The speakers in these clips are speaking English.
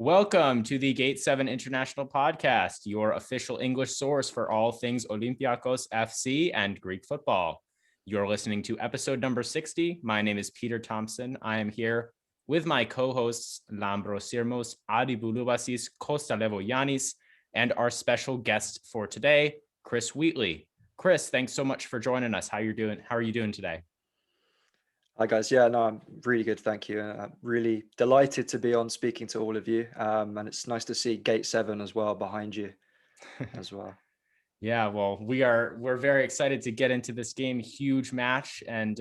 Welcome to the Gate 7 International Podcast, your official English source for all things Olympiakos FC and Greek football. You're listening to episode number 60. My name is Peter Thompson. I am here with my co-hosts Lambros Sirmos, Adi Bouloubasis, Kostalevo Yanis, and our special guest for today, Chris Wheatley. Chris, thanks so much for joining us. How are you doing today? Hi guys, I'm really good, thank you. I'm really delighted to be on speaking to all of you, and it's nice to see Gate 7 as well behind you as well. Yeah, well, we're very excited to get into this game, huge match, and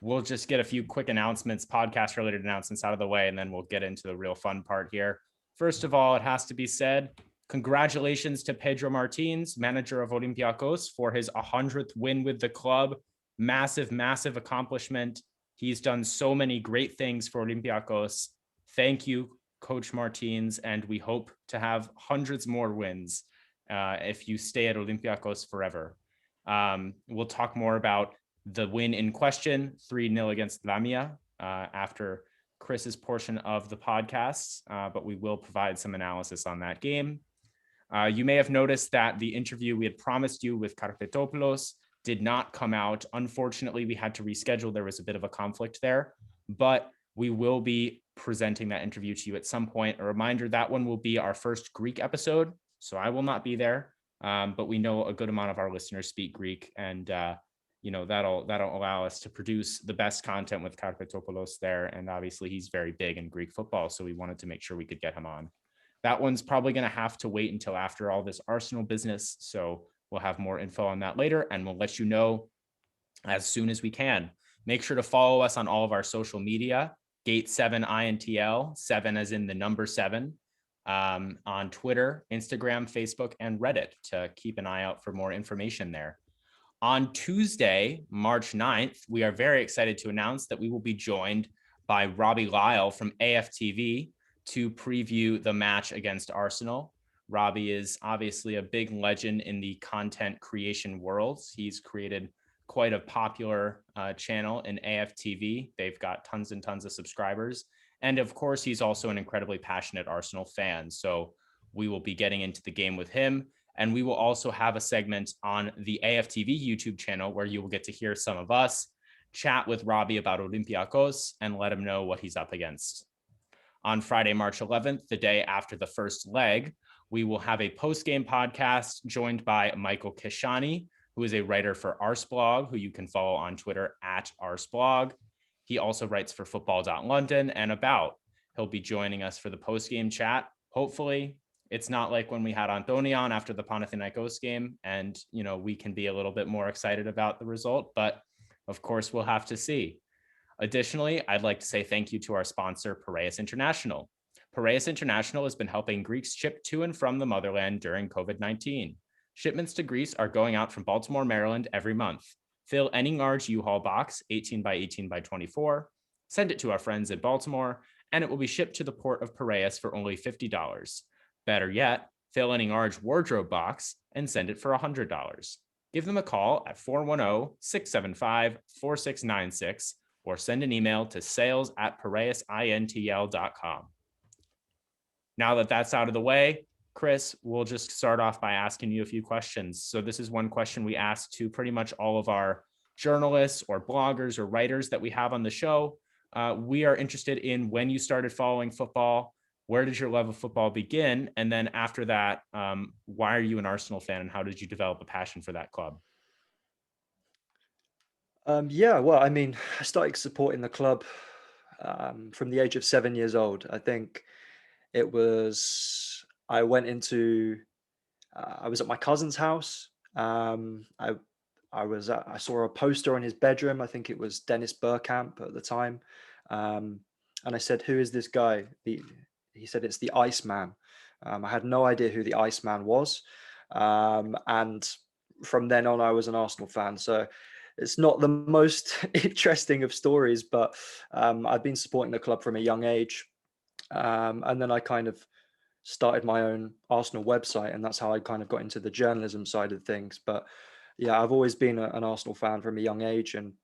we'll just get a few quick announcements, podcast related announcements out of the way, and then we'll get into the real fun part here. First of all, it has to be said, congratulations to Pedro Martins, manager of Olympiakos, for his 100th win with the club. Massive accomplishment. He's done so many great things for Olympiakos. Thank you, Coach Martins, and we hope to have hundreds more wins if you stay at Olympiakos forever. We'll talk more about the win in question, 3-0 against Lamia, after Chris's portion of the podcast, but we will provide some analysis on that game. You may have noticed that the interview we had promised you with Karpetopoulos did not come out. Unfortunately, we had to reschedule. There was a bit of a conflict there, but we will be presenting that interview to you at some point. A reminder, that one will be our first Greek episode, so I will not be there, but we know a good amount of our listeners speak Greek, and that'll allow us to produce the best content with Karpetopoulos there, and obviously he's very big in Greek football, so we wanted to make sure we could get him on. That one's probably going to have to wait until after all this Arsenal business, so we'll have more info on that later, and we'll let you know as soon as we can. Make sure to follow us on all of our social media, Gate7INTL, 7 as in the number 7, on Twitter, Instagram, Facebook, and Reddit to keep an eye out for more information there. On Tuesday, March 9th, we are very excited to announce that we will be joined by Robbie Lyle from AFTV to preview the match against Arsenal. Robbie is obviously a big legend in the content creation world. He's created quite a popular channel in AFTV. They've got tons and tons of subscribers. And of course, he's also an incredibly passionate Arsenal fan. So we will be getting into the game with him. And we will also have a segment on the AFTV YouTube channel where you will get to hear some of us chat with Robbie about Olympiakos and let him know what he's up against. On Friday, March 11th, the day after the first leg, we will have a post-game podcast joined by Michael Kishani, who is a writer for Arsblog, who you can follow on Twitter at Arsblog. He also writes for football.london and About. He'll be joining us for the post-game chat. Hopefully, it's not like when we had Antoni on after the Panathinaikos game, and we can be a little bit more excited about the result, but of course, we'll have to see. Additionally, I'd like to say thank you to our sponsor, Piraeus International. Piraeus International has been helping Greeks ship to and from the motherland during COVID-19. Shipments to Greece are going out from Baltimore, Maryland every month. Fill any large U-Haul box, 18 by 18 by 24, send it to our friends in Baltimore, and it will be shipped to the port of Piraeus for only $50. Better yet, fill any large wardrobe box and send it for $100. Give them a call at 410-675-4696 or send an email to sales@piraeusintl.com. Now that that's out of the way, Chris, we'll just start off by asking you a few questions. So this is one question we ask to pretty much all of our journalists or bloggers or writers that we have on the show. We are interested in when you started following football. Where did your love of football begin? And then after that, why are you an Arsenal fan and how did you develop a passion for that club? I started supporting the club from the age of 7 years old. I think it was, I was at my cousin's house. I saw a poster on his bedroom. I think it was Dennis Bergkamp at the time. And I said, who is this guy? He said, it's the Iceman. I had no idea who the Iceman was. And from then on, I was an Arsenal fan. So it's not the most interesting of stories, but I've been supporting the club from a young age. And then I kind of started my own Arsenal website, and that's how I kind of got into the journalism side of things. But yeah, I've always been an Arsenal fan from a young age, and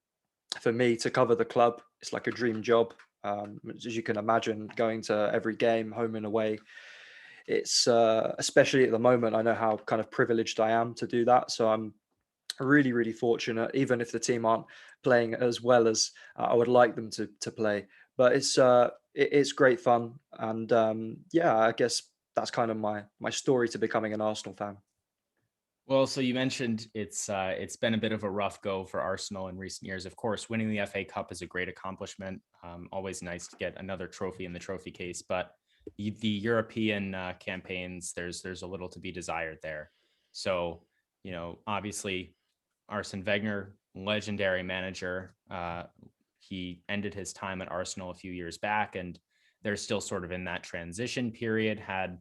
for me to cover the club, it's like a dream job. As you can imagine, going to every game, home and away, it's especially at the moment, I know how kind of privileged I am to do that. So I'm really, really fortunate, even if the team aren't playing as well as I would like them to play. But it's great fun, and yeah, I guess that's kind of my story to becoming an Arsenal fan. Well, so you mentioned it's been a bit of a rough go for Arsenal in recent years. Of course, winning the FA Cup is a great accomplishment. Always nice to get another trophy in the trophy case, but the European campaigns, there's a little to be desired there. So, obviously, Arsene Wenger, legendary manager, he ended his time at Arsenal a few years back, and they're still sort of in that transition period. Had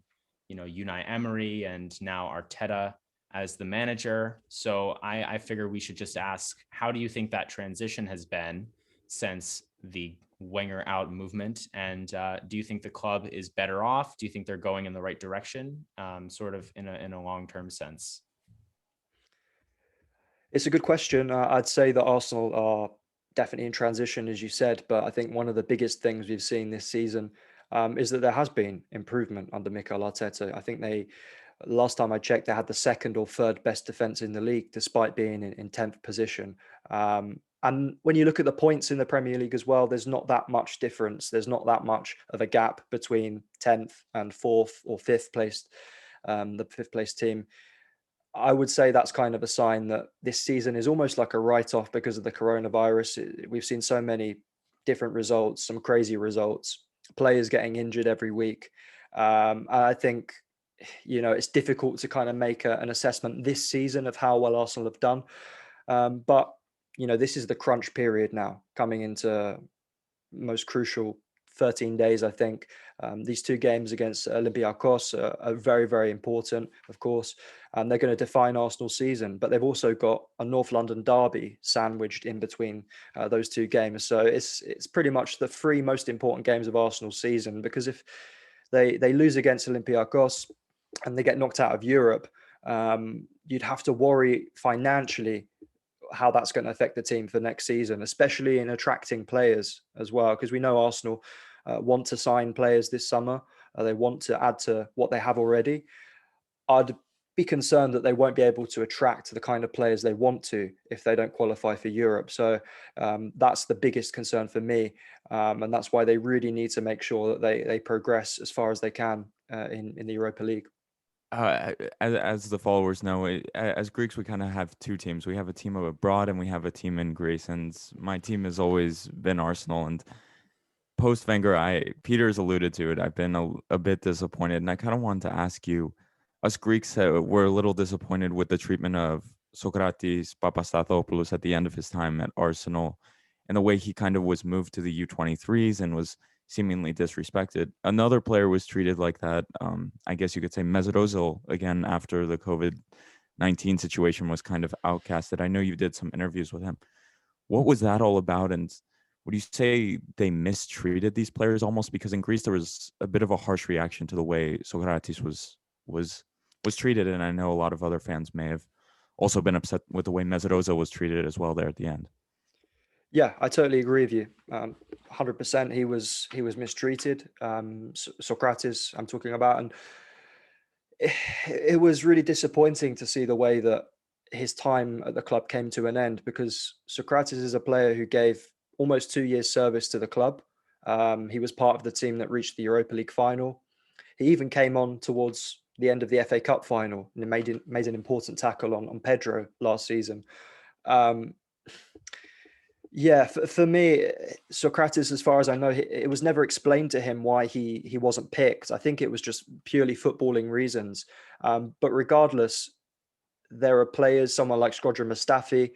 Unai Emery and now Arteta as the manager. So I figure we should just ask, how do you think that transition has been since the Wenger out movement? And do you think the club is better off? Do you think they're going in the right direction, sort of in a long-term sense? It's a good question. I'd say that Arsenal are definitely in transition, as you said, but I think one of the biggest things we've seen this season is that there has been improvement under Mikel Arteta. I think last time I checked, they had the second or third best defense in the league, despite being in 10th position. And when you look at the points in the Premier League as well, there's not that much difference. There's not that much of a gap between 10th and fourth or fifth placed, the fifth place team. I would say that's kind of a sign that this season is almost like a write-off because of the coronavirus. We've seen so many different results, some crazy results, players getting injured every week. I think, it's difficult to kind of make an assessment this season of how well Arsenal have done. But, this is the crunch period now, coming into most crucial 13 days, I think. These two games against Olympiakos are very, very important, of course, and they're going to define Arsenal's season. But they've also got a North London derby sandwiched in between those two games. So it's pretty much the three most important games of Arsenal's season, because if they lose against Olympiakos and they get knocked out of Europe, you'd have to worry financially how that's going to affect the team for next season, especially in attracting players as well. Because we know Arsenal want to sign players this summer. They want to add to what they have already. I'd be concerned that they won't be able to attract the kind of players they want to if they don't qualify for Europe. So that's the biggest concern for me. And that's why they really need to make sure that they progress as far as they can in the Europa League. As the followers know, as Greeks, we kind of have two teams. We have a team abroad and we have a team in Greece. And my team has always been Arsenal. And post-Wenger, Peter's alluded to it. I've been a bit disappointed. And I kind of wanted to ask you, us Greeks were a little disappointed with the treatment of Sokratis Papastathopoulos at the end of his time at Arsenal and the way he kind of was moved to the U23s and was seemingly disrespected. Another player was treated like that. I guess you could say Mesut Ozil, again, after the COVID-19 situation, was kind of outcasted. I know you did some interviews with him. What was that all about? And would you say they mistreated these players almost? Because in Greece, there was a bit of a harsh reaction to the way Sokratis was treated. And I know a lot of other fans may have also been upset with the way Mesut Ozil was treated as well there at the end. Yeah, I totally agree with you. 100%. He was mistreated. Sokratis, I'm talking about, and it was really disappointing to see the way that his time at the club came to an end, because Sokratis is a player who gave almost 2 years service to the club. He was part of the team that reached the Europa League final. He even came on towards the end of the FA Cup final and made an important tackle on Pedro last season. Yeah, for me, Sokratis, as far as I know, it was never explained to him why he wasn't picked. I think it was just purely footballing reasons. But regardless, there are players, someone like Shkodran Mustafi,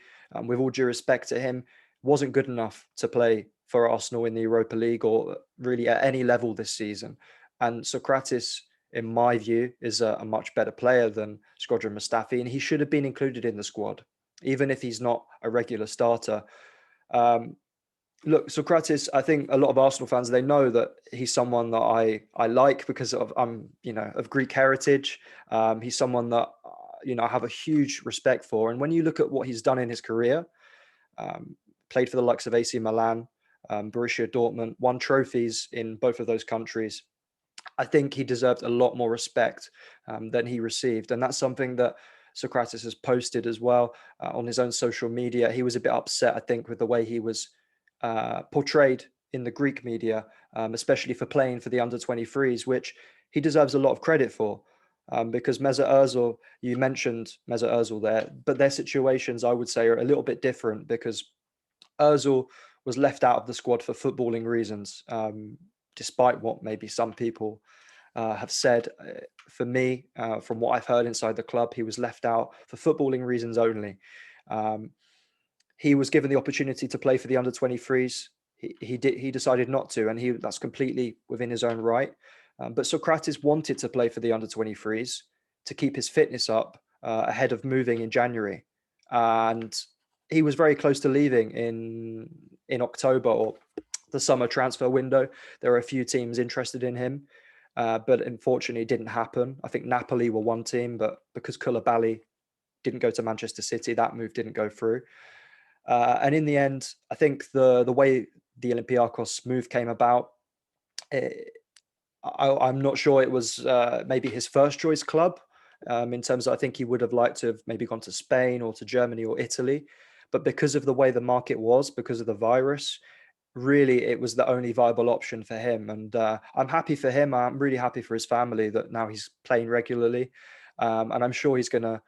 with all due respect to him, wasn't good enough to play for Arsenal in the Europa League or really at any level this season. And Sokratis, in my view, is a much better player than Shkodran Mustafi, and he should have been included in the squad, even if he's not a regular starter. Look, Sokratis, I think a lot of Arsenal fans, they know that he's someone that I like because of Greek heritage. He's someone that I have a huge respect for. And when you look at what he's done in his career, played for the likes of AC Milan, Borussia Dortmund, won trophies in both of those countries. I think he deserved a lot more respect than he received. And that's something that Sokratis has posted as well on his own social media. He was a bit upset, I think, with the way he was portrayed in the Greek media, especially for playing for the under-23s, which he deserves a lot of credit for. Because Mesut Ozil, you mentioned Mesut Ozil there, but their situations, I would say, are a little bit different because Ozil was left out of the squad for footballing reasons, despite what maybe some people have said. For me, from what I've heard inside the club, he was left out for footballing reasons only. He was given the opportunity to play for the under-23s. He decided not to, and that's completely within his own right. But Sokratis wanted to play for the under-23s to keep his fitness up ahead of moving in January. And he was very close to leaving in October, or the summer transfer window. There were a few teams interested in him, but unfortunately it didn't happen. I think Napoli were one team, but because Koulibaly didn't go to Manchester City, that move didn't go through. And in the end, I think the way the Olympiakos move came about, I'm not sure it was maybe his first choice club, in terms of, I think he would have liked to have maybe gone to Spain or to Germany or Italy. But because of the way the market was, because of the virus, really it was the only viable option for him. And I'm happy for him. I'm really happy for his family that now he's playing regularly. And I'm sure he's going to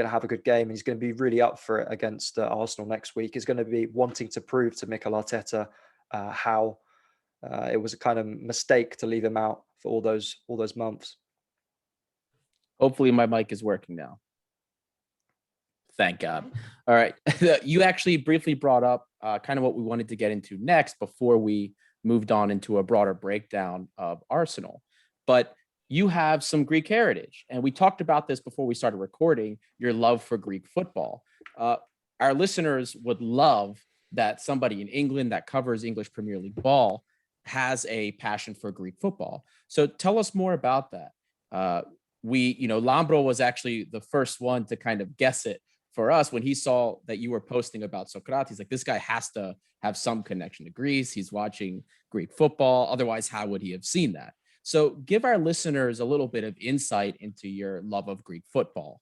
have a good game, and he's going to be really up for it against Arsenal next week. He's going to be wanting to prove to Mikel Arteta how it was a kind of mistake to leave him out for all those months. Hopefully my mic is working now. Thank God. All right. You actually briefly brought up kind of what we wanted to get into next before we moved on into a broader breakdown of Arsenal. But you have some Greek heritage, and we talked about this before we started recording, your love for Greek football. Our listeners would love that somebody in England that covers English Premier League ball has a passion for Greek football. So tell us more about that. Lambro was actually the first one to kind of guess it for us when he saw that you were posting about Sokratis. Like, this guy has to have some connection to Greece. He's watching Greek football. Otherwise, how would he have seen that? So give our listeners a little bit of insight into your love of Greek football.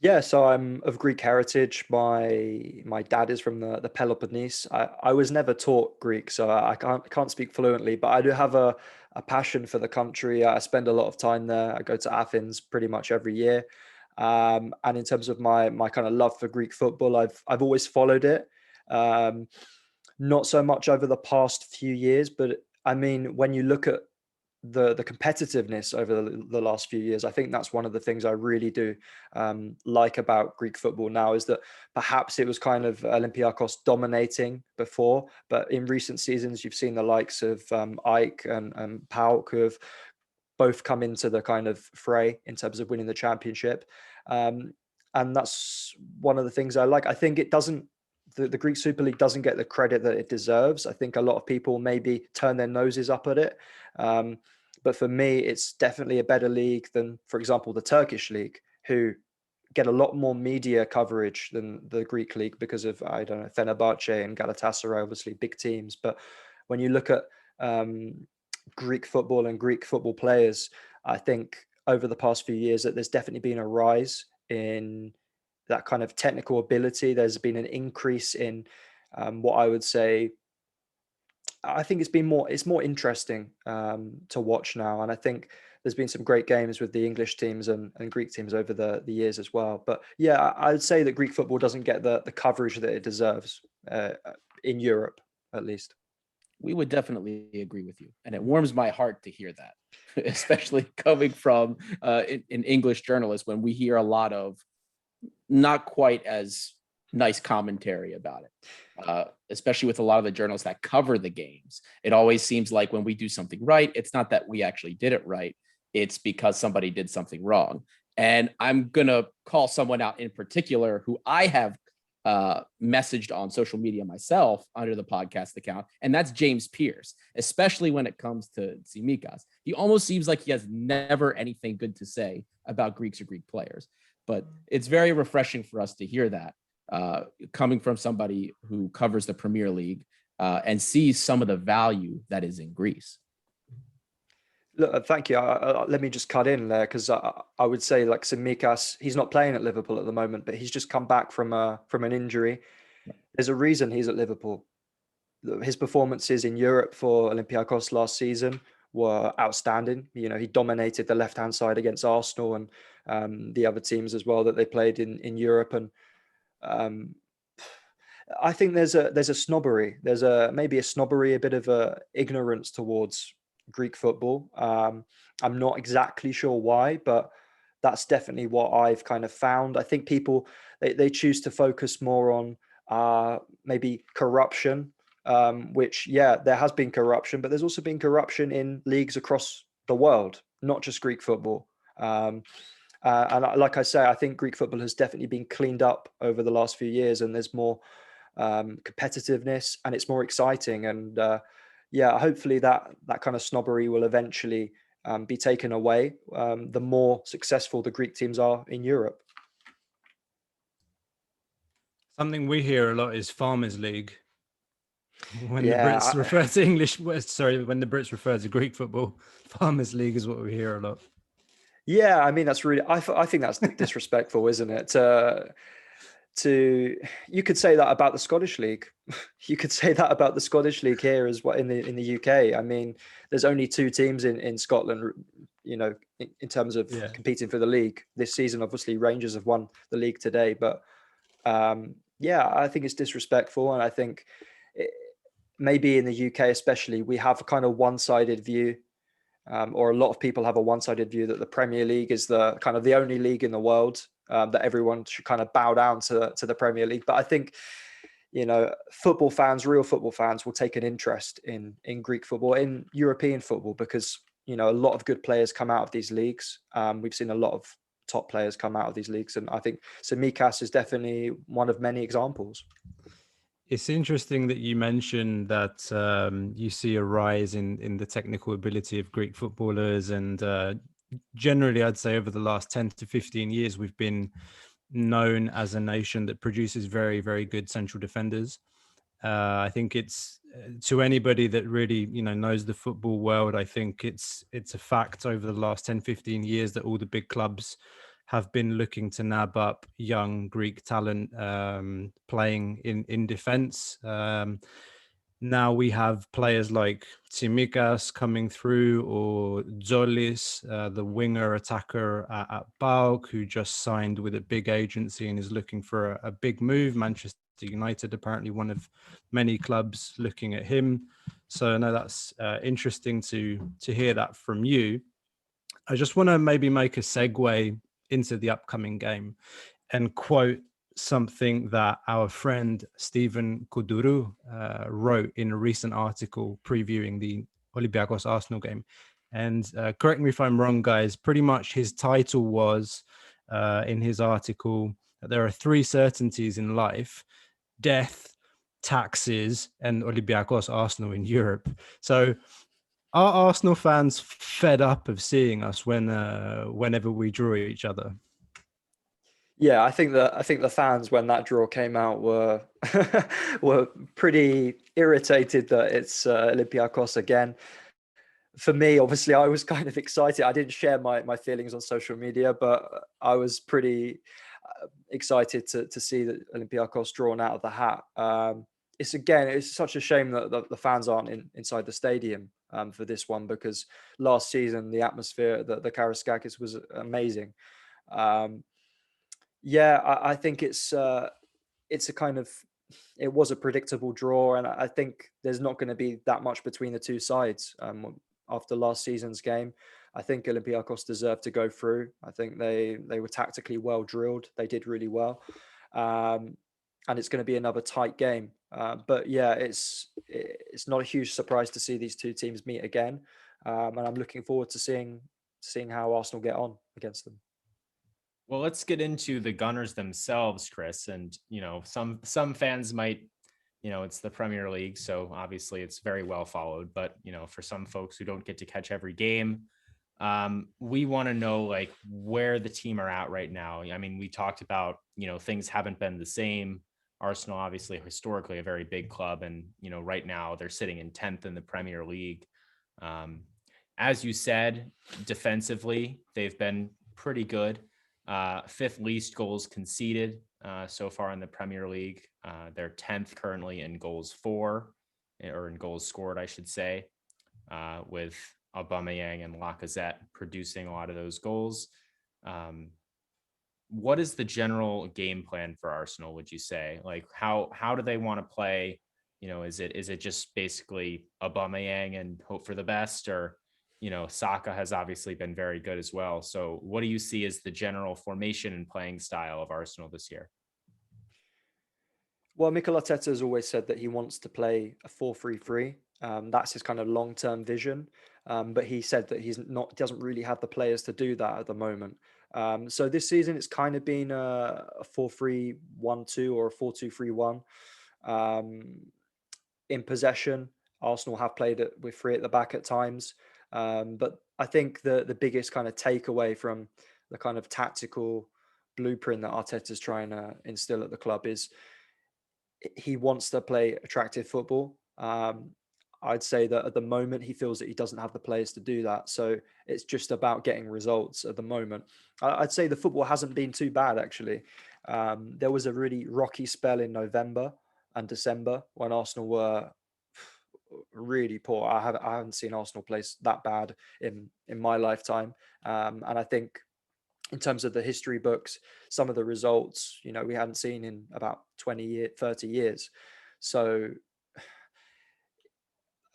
Yeah, so I'm of Greek heritage. My dad is from the Peloponnese. I was never taught Greek, so I can't speak fluently, but I do have a passion for the country. I spend a lot of time there. I go to Athens pretty much every year. And in terms of my kind of love for Greek football, I've always followed it. Not so much over the past few years, but I mean, when you look at the competitiveness over the last few years, I think that's one of the things I really do like about Greek football now, is that perhaps it was kind of Olympiakos dominating before, but in recent seasons you've seen the likes of Ike and PAOK, who have both come into the kind of fray in terms of winning the championship, and that's one of the things I like. I think it doesn't. The Greek Super League doesn't get the credit that it deserves. I think a lot of people maybe turn their noses up at it. But for me, it's definitely a better league than, for example, the Turkish league, who get a lot more media coverage than the Greek league because of, I don't know, Fenerbahce and Galatasaray, obviously big teams. But when you look at Greek football and Greek football players, I think over the past few years that there's definitely been a rise in that kind of technical ability. There's been an increase in what I would say, I think it's more interesting to watch now. And I think there's been some great games with the English teams and Greek teams over the years as well. But yeah, I would say that Greek football doesn't get the coverage that it deserves in Europe, at least. We would definitely agree with you. And it warms my heart to hear that, especially coming from an English journalist, when we hear a lot of not quite as nice commentary about it, especially with a lot of the journalists that cover the games. It always seems like when we do something right, it's not that we actually did it right. It's because somebody did something wrong. And I'm going to call someone out in particular who I have messaged on social media myself under the podcast account, and that's James Pierce, especially when it comes to Tsimikas. He almost seems like he has never anything good to say about Greeks or Greek players. But it's very refreshing for us to hear that. coming from somebody who covers the Premier League and sees some of the value that is in Greece. Look, thank you. Let me just cut in there because I would say like Simikas, he's not playing at Liverpool at the moment, but he's just come back from an injury. There's a reason he's at Liverpool. His performances in Europe for Olympiakos last season were outstanding. You know, he dominated the left-hand side against Arsenal and the other teams as well that they played in Europe. And I think there's a snobbery. There's maybe a snobbery, a bit of a ignorance towards Greek football. I'm not exactly sure why, but that's definitely what I've kind of found. I think people they choose to focus more on maybe corruption, which there has been corruption, but there's also been corruption in leagues across the world, not just Greek football. And like I say, I think Greek football has definitely been cleaned up over the last few years, and there's more competitiveness, and it's more exciting. And hopefully that kind of snobbery will eventually be taken away the more successful the Greek teams are in Europe. Something we hear a lot is Farmers League. When the Yeah, Brits refer to English, when the Brits refer to Greek football, Farmers League is what we hear a lot. Yeah, I mean, that's really, I think that's disrespectful, isn't it? You could say that about the Scottish League. You could say that about the Scottish League here as well in the UK. I mean, there's only two teams in Scotland, you know, in terms of competing for the league this season. Obviously, Rangers have won the league today, but I think it's disrespectful, and I think maybe in the UK especially, we have a kind of one-sided view. Or a lot of people have a one-sided view that the Premier League is the kind of the only league in the world, that everyone should kind of bow down to the Premier League. But I think, you know, real football fans will take an interest in Greek football, in European football, because, you know, a lot of good players come out of these leagues. We've seen a lot of top players come out of these leagues. And I think Simikas is definitely one of many examples. It's interesting that you mentioned that you see a rise in the technical ability of Greek footballers. And generally, I'd say over the last 10 to 15 years, we've been known as a nation that produces very, very good central defenders. I think it's to anybody that really, you know, knows the football world, I think it's a fact over the last 10, 15 years that all the big clubs have been looking to nab up young Greek talent playing in defense. Now we have players like Tsimikas coming through, or Zolis, the winger attacker at PAOK, who just signed with a big agency and is looking for a big move. Manchester United, apparently one of many clubs looking at him. So I know that's interesting to hear that from you. I just want to maybe make a segue into the upcoming game and quote something that our friend Stephen Kuduru wrote in a recent article previewing the Olympiakos Arsenal game. And correct me if I'm wrong, guys, pretty much his title was in his article that there are three certainties in life: death, taxes, and Olympiakos Arsenal in Europe. So are Arsenal fans fed up of seeing us whenever we draw each other? Yeah, I think the fans, when that draw came out, were were pretty irritated that it's Olympiakos again. For me, obviously, I was kind of excited. I didn't share my feelings on social media, but I was pretty excited to see that Olympiakos drawn out of the hat. It's such a shame that the fans aren't inside the stadium for this one, because last season the atmosphere, the Karaskakis, was amazing. I think it was a predictable draw, and I think there's not going to be that much between the two sides after last season's game. I think Olympiakos deserved to go through. I think they were tactically well drilled. They did really well, and it's going to be another tight game. But yeah, it's not a huge surprise to see these two teams meet again, and I'm looking forward to seeing how Arsenal get on against them. Well, let's get into the Gunners themselves, Chris. And, you know, some fans might, you know, it's the Premier League, so obviously it's very well followed. But, you know, for some folks who don't get to catch every game, We want to know like where the team are at right now. I mean, we talked about, things haven't been the same. Arsenal, obviously, historically a very big club. And, right now they're sitting in 10th in the Premier League. As you said, defensively, they've been pretty good. Fifth least goals conceded so far in the Premier League. They're 10th currently in goals or in goals scored, I should say, with Aubameyang and Lacazette producing a lot of those goals. What is the general game plan for Arsenal, would you say? Like how do they want to play? Is it just basically Aubameyang and hope for the best, or Saka has obviously been very good as well. So what do you see as the general formation and playing style of Arsenal this year? Well, Mikel Arteta has always said that he wants to play a 4-3-3. That's his kind of long-term vision. But he said that doesn't really have the players to do that at the moment. So this season, it's kind of been a 4-3-1-2 or a 4-2-3-1. In possession, Arsenal have played it with three at the back at times. But I think the biggest kind of takeaway from the kind of tactical blueprint that Arteta's trying to instill at the club is he wants to play attractive football. I'd say that at the moment he feels that he doesn't have the players to do that. So it's just about getting results at the moment. I'd say the football hasn't been too bad, actually. There was a really rocky spell in November and December when Arsenal were really poor. I haven't seen Arsenal play that bad in my lifetime. And I think in terms of the history books, some of the results, we hadn't seen in about 30 years. So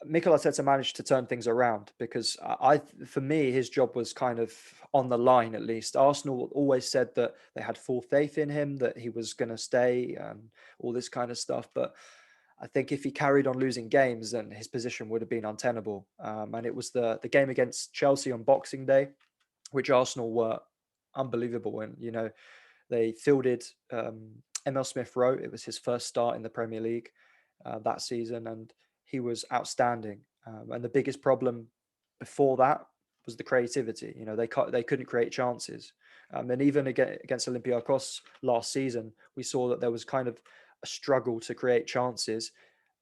Mikel Arteta managed to turn things around because for me, his job was kind of on the line, at least. Arsenal always said that they had full faith in him, that he was going to stay and all this kind of stuff. But I think if he carried on losing games, then his position would have been untenable. And it was the game against Chelsea on Boxing Day, which Arsenal were unbelievable in. They fielded Emil Smith-Rowe. It was his first start in the Premier League that season, and he was outstanding. And the biggest problem before that was the creativity. They couldn't create chances. And even against Olympiakos last season, we saw that there was kind of a struggle to create chances.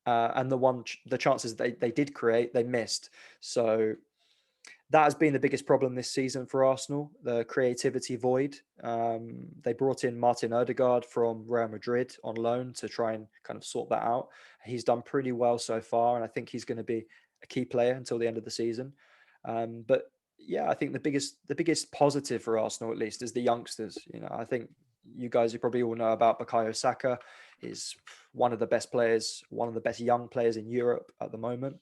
And the chances they did create, they missed. So that has been the biggest problem this season for Arsenal, the creativity void. They brought in Martin Odegaard from Real Madrid on loan to try and kind of sort that out. He's done pretty well so far, and I think he's going to be a key player until the end of the season. But yeah, I think the biggest positive for Arsenal, at least, is the youngsters. I think you guys, you probably all know about Bukayo Saka, is one of the best players, one of the best young players in Europe at the moment.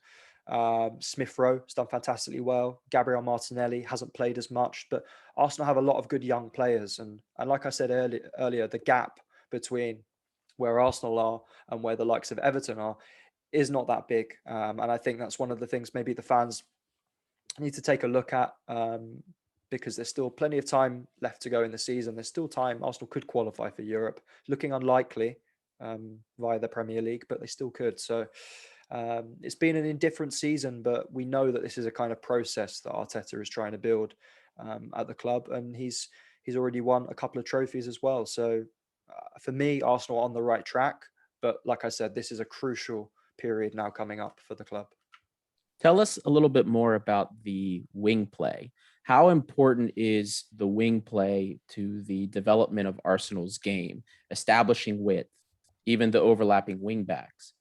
Smith-Rowe has done fantastically well. Gabriel Martinelli hasn't played as much, but Arsenal have a lot of good young players. And like I said earlier, the gap between where Arsenal are and where the likes of Everton are is not that big. And I think that's one of the things maybe the fans need to take a look at, because there's still plenty of time left to go in the season. There's still time. Arsenal could qualify for Europe. Looking unlikely via the Premier League, but they still could. So it's been an indifferent season, but we know that this is a kind of process that Arteta is trying to build at the club, and he's already won a couple of trophies as well. So for me, Arsenal are on the right track, but like I said, this is a crucial period now coming up for the club. Tell us a little bit more about the wing play. How important is the wing play to the development of Arsenal's game, establishing width, even the overlapping wing backs?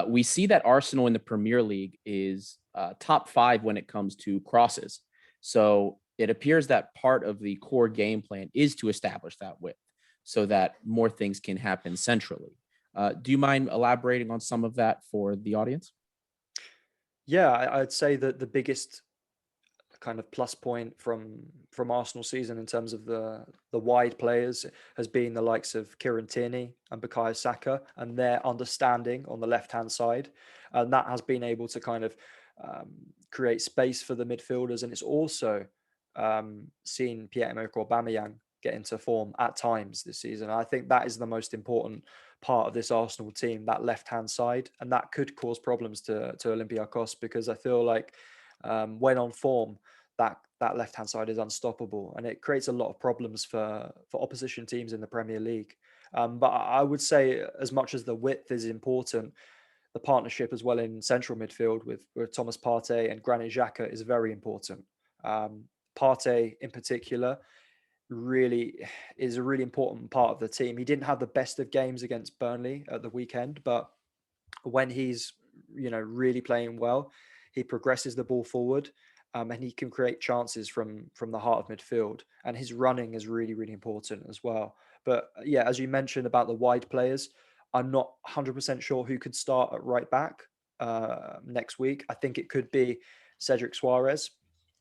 We see that Arsenal in the Premier League is top 5 when it comes to crosses. So it appears that part of the core game plan is to establish that width so that more things can happen centrally. Do you mind elaborating on some of that for the audience? Yeah, I'd say that the biggest kind of plus point from Arsenal season in terms of the wide players has been the likes of Kieran Tierney and Bukayo Saka and their understanding on the left-hand side. And that has been able to kind of create space for the midfielders. And it's also seen Pierre-Emerick Aubameyang get into form at times this season. I think that is the most important part of this Arsenal team, that left-hand side. And that could cause problems to Olympiakos, because I feel like when on form, that left-hand side is unstoppable, and it creates a lot of problems for opposition teams in the Premier League. But I would say, as much as the width is important, the partnership as well in central midfield with Thomas Partey and Granit Xhaka is very important. Partey in particular really is a really important part of the team. He didn't have the best of games against Burnley at the weekend, but when he's really playing well, he progresses the ball forward, and he can create chances from the heart of midfield. And his running is really, really important as well. But yeah, as you mentioned about the wide players, I'm not 100% sure who could start at right back next week. I think it could be Cedric Suarez,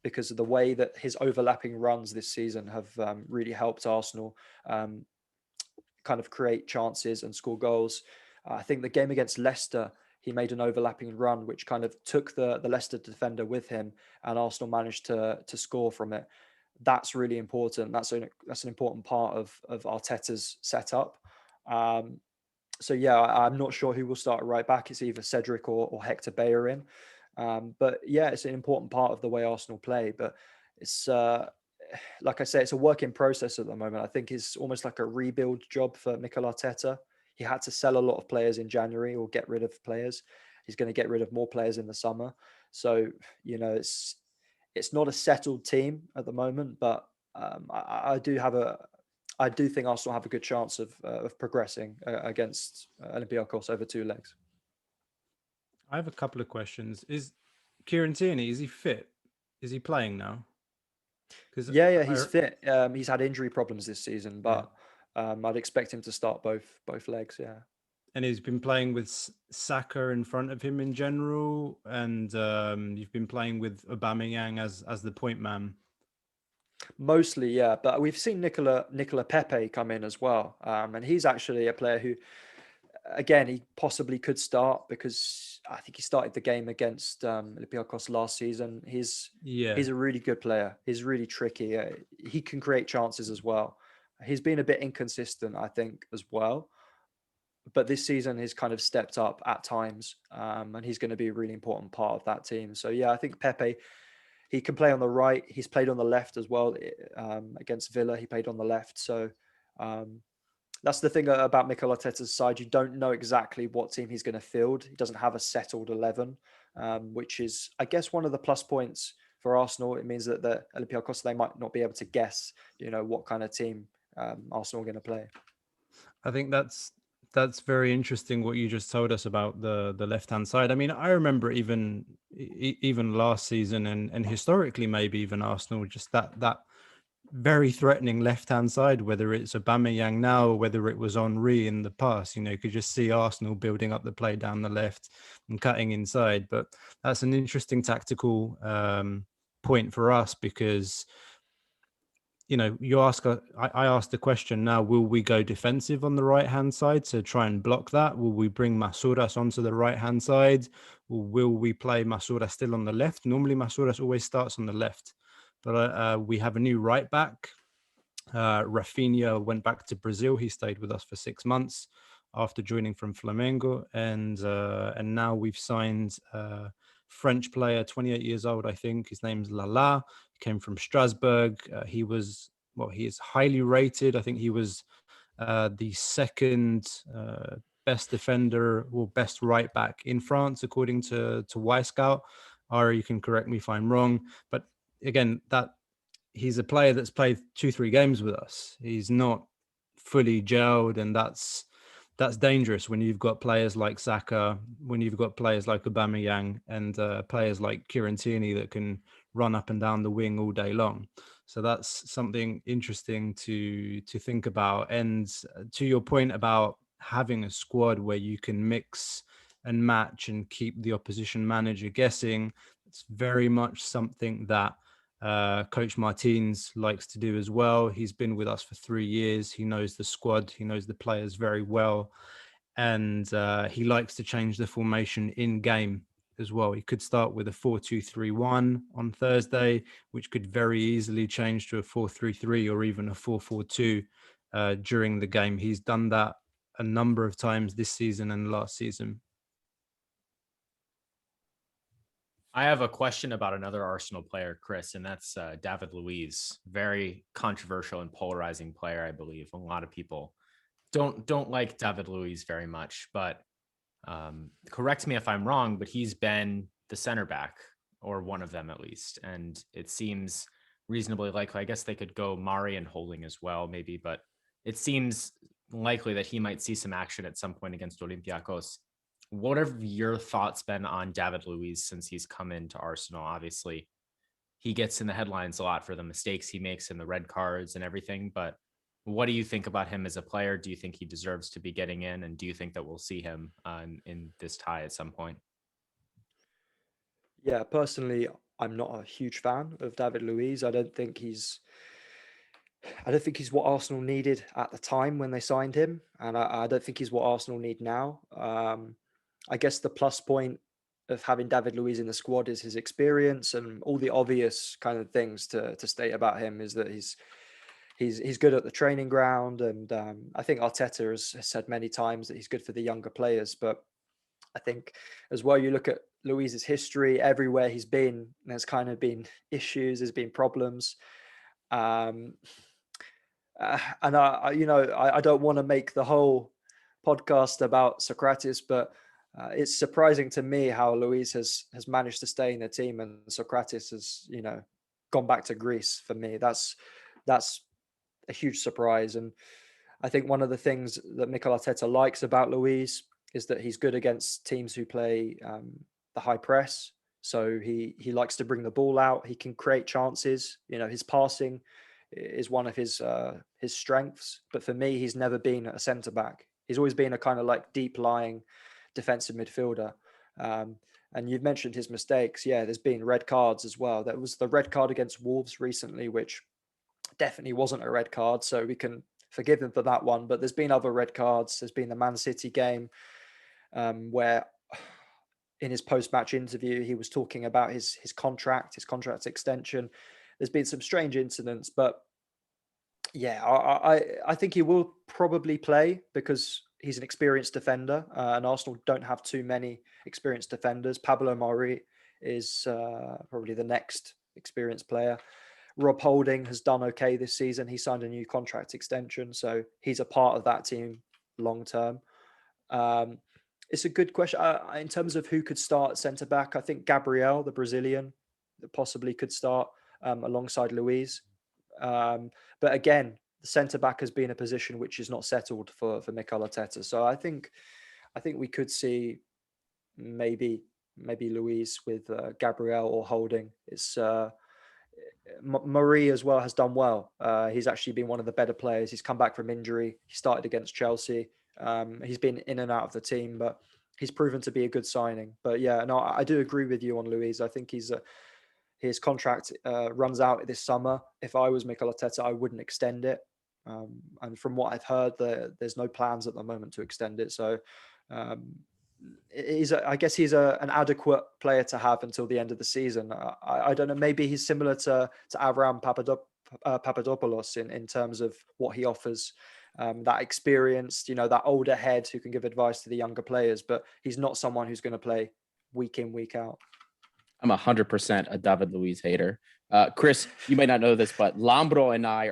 because of the way that his overlapping runs this season have really helped Arsenal kind of create chances and score goals. I think the game against Leicester, he made an overlapping run, which kind of took the Leicester defender with him, and Arsenal managed to score from it. That's really important. That's an important part of Arteta's setup. So yeah, I'm not sure who will start at right back. It's either Cedric or Hector Bellerin. But yeah, it's an important part of the way Arsenal play. But it's like I say, it's a work in process at the moment. I think it's almost like a rebuild job for Mikel Arteta. He had to sell a lot of players in January or get rid of players. He's going to get rid of more players in the summer. So, it's not a settled team at the moment, but I do think Arsenal have a good chance of progressing against Olympiakos over 2 legs. I have a couple of questions. Is Kieran Tierney, is he fit? Is he playing now? Yeah, he's fit. He's had injury problems this season, but I'd expect him to start both legs. Yeah. And he's been playing with Saka in front of him in general, and you've been playing with Aubameyang as the point man. Mostly, yeah. But we've seen Nicola Pepe come in as well, and he's actually a player who, again, he possibly could start, because I think he started the game against Olympiakos last season. He's a really good player. He's really tricky. He can create chances as well. He's been a bit inconsistent, I think, as well. But this season he's kind of stepped up at times, and he's going to be a really important part of that team. So yeah, I think Pepe, he can play on the right. He's played on the left as well. Against Villa, he played on the left. So that's the thing about Mikel Arteta's side. You don't know exactly what team he's going to field. He doesn't have a settled 11, which is, I guess, one of the plus points for Arsenal. It means that the Olympiacos, they might not be able to guess, what kind of team Arsenal are going to play. I think that's very interesting what you just told us about the left-hand side. I mean, I remember even last season and historically maybe even Arsenal, just that very threatening left-hand side, whether it's Aubameyang now or whether it was Henry in the past. You could just see Arsenal building up the play down the left and cutting inside. But that's an interesting tactical point for us, because I asked the question now, will we go defensive on the right-hand side to try and block that? Will we bring Masouras onto the right-hand side? Or will we play Masouras still on the left? Normally, Masouras always starts on the left. But we have a new right back. Rafinha went back to Brazil. He stayed with us for 6 months after joining from Flamengo. And now we've signed a French player, 28 years old, I think. His name's Lala. Came from Strasbourg. He is highly rated. I think he was the second best defender or best right back in France, according to Wyscout. Ari, you can correct me if I'm wrong. But again, that he's a player that's played 2-3 games with us. He's not fully gelled, and that's dangerous when you've got players like Saka, when you've got players like Aubameyang, and players like Kieran Tierney that can run up and down the wing all day long. So that's something interesting to think about. And to your point about having a squad where you can mix and match and keep the opposition manager guessing, it's very much something that Coach Martins likes to do as well. He's been with us for 3 years. He knows the squad. He knows the players very well. And he likes to change the formation in game as well. He could start with a 4-2-3-1 on Thursday, which could very easily change to a 4-3-3 or even a 4-4-2 during the game. He's done that a number of times this season and last season. I have a question about another Arsenal player, Chris, and that's David Luiz. Very controversial and polarizing player, I believe. A lot of people don't like David Luiz very much, but correct me if I'm wrong, but he's been the center back, or one of them at least, and it seems reasonably likely. I guess they could go Mari and Holding as well, maybe, but it seems likely that he might see some action at some point against Olympiakos. What have your thoughts been on David Luiz since he's come into Arsenal? Obviously, he gets in the headlines a lot for the mistakes he makes and the red cards and everything, but what do you think about him as a player? Do you think he deserves to be getting in? And do you think that we'll see him in this tie at some point? Yeah, personally, I'm not a huge fan of David Luiz. I don't think he's what Arsenal needed at the time when they signed him, and I don't think he's what Arsenal need now. I guess the plus point of having David Luiz in the squad is his experience, and all the obvious kind of things to state about him is that he's good at the training ground, and I think Arteta has said many times that he's good for the younger players. But I think as well, you look at Luiz's history, everywhere he's been, there's kind of been issues, there's been problems. And I don't want to make the whole podcast about Sokratis, but it's surprising to me how Luiz has managed to stay in the team, and Sokratis has, gone back to Greece. For me, that's a huge surprise. And I think one of the things that Mikel Arteta likes about Luiz is that he's good against teams who play the high press. So he likes to bring the ball out. He can create chances. His passing is one of his strengths. But for me, he's never been a centre back. He's always been a kind of like deep lying defensive midfielder. And you've mentioned his mistakes. Yeah, there's been red cards as well. There was the red card against Wolves recently, which definitely wasn't a red card. So we can forgive him for that one. But there's been other red cards. There's been the Man City game where in his post-match interview, he was talking about his contract extension. There's been some strange incidents, but yeah, I think he will probably play because he's an experienced defender, and Arsenal don't have too many experienced defenders. Pablo Mari is probably the next experienced player. Rob Holding has done okay this season. He signed a new contract extension, so he's a part of that team long term. It's a good question. In terms of who could start centre back, I think Gabriel, the Brazilian, possibly could start alongside Luiz. But again, the centre back has been a position which is not settled for Mikel Arteta. So I think we could see maybe Luiz with Gabriel or Holding. It's Marie as well has done well. He's actually been one of the better players. He's come back from injury. He started against Chelsea. He's been in and out of the team, but he's proven to be a good signing. But yeah, no, I do agree with you on Luiz. I think his contract runs out this summer. If I was Mikel Arteta, I wouldn't extend it. And from what I've heard, there's no plans at the moment to extend it. So I guess he's an adequate player to have until the end of the season. I don't know. Maybe he's similar to Avram Papadopoulos in terms of what he offers. That experienced, that older head who can give advice to the younger players, but he's not someone who's going to play week in, week out. I'm 100% a David Luiz hater. Chris, you might not know this, but Lambro and I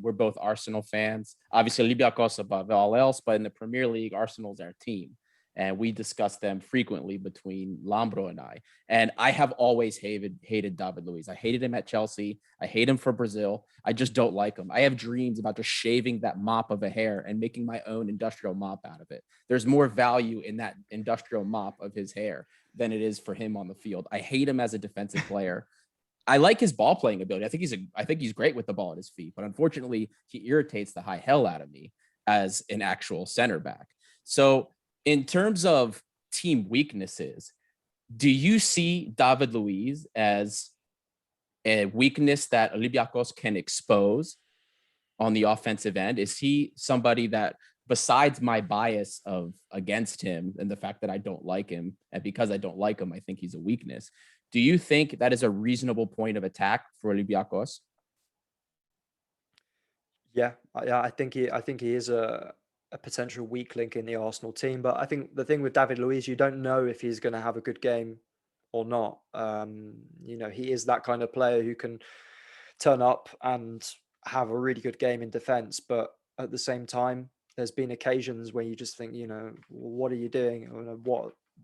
we're both Arsenal fans. Obviously, Olympiakos above all else, but in the Premier League, Arsenal's our team. And we discuss them frequently between Lambro and I. And I have always hated David Luiz. I hated him at Chelsea. I hate him for Brazil. I just don't like him. I have dreams about just shaving that mop of a hair and making my own industrial mop out of it. There's more value in that industrial mop of his hair than it is for him on the field. I hate him as a defensive player. I like his ball playing ability. I think he's great with the ball at his feet, but unfortunately, he irritates the high hell out of me as an actual center back. So in terms of team weaknesses, do you see David Luiz as a weakness that Olympiacos can expose on the offensive end? Is he somebody that, besides my bias against him and the fact that I don't like him, and because I don't like him, I think he's a weakness, do you think that is a reasonable point of attack for Olympiacos? Yeah, I think he is a potential weak link in the Arsenal team. But I think the thing with David Luiz, you don't know if he's going to have a good game or not. He is that kind of player who can turn up and have a really good game in defense, but at the same time, there's been occasions where you just think, what are you doing?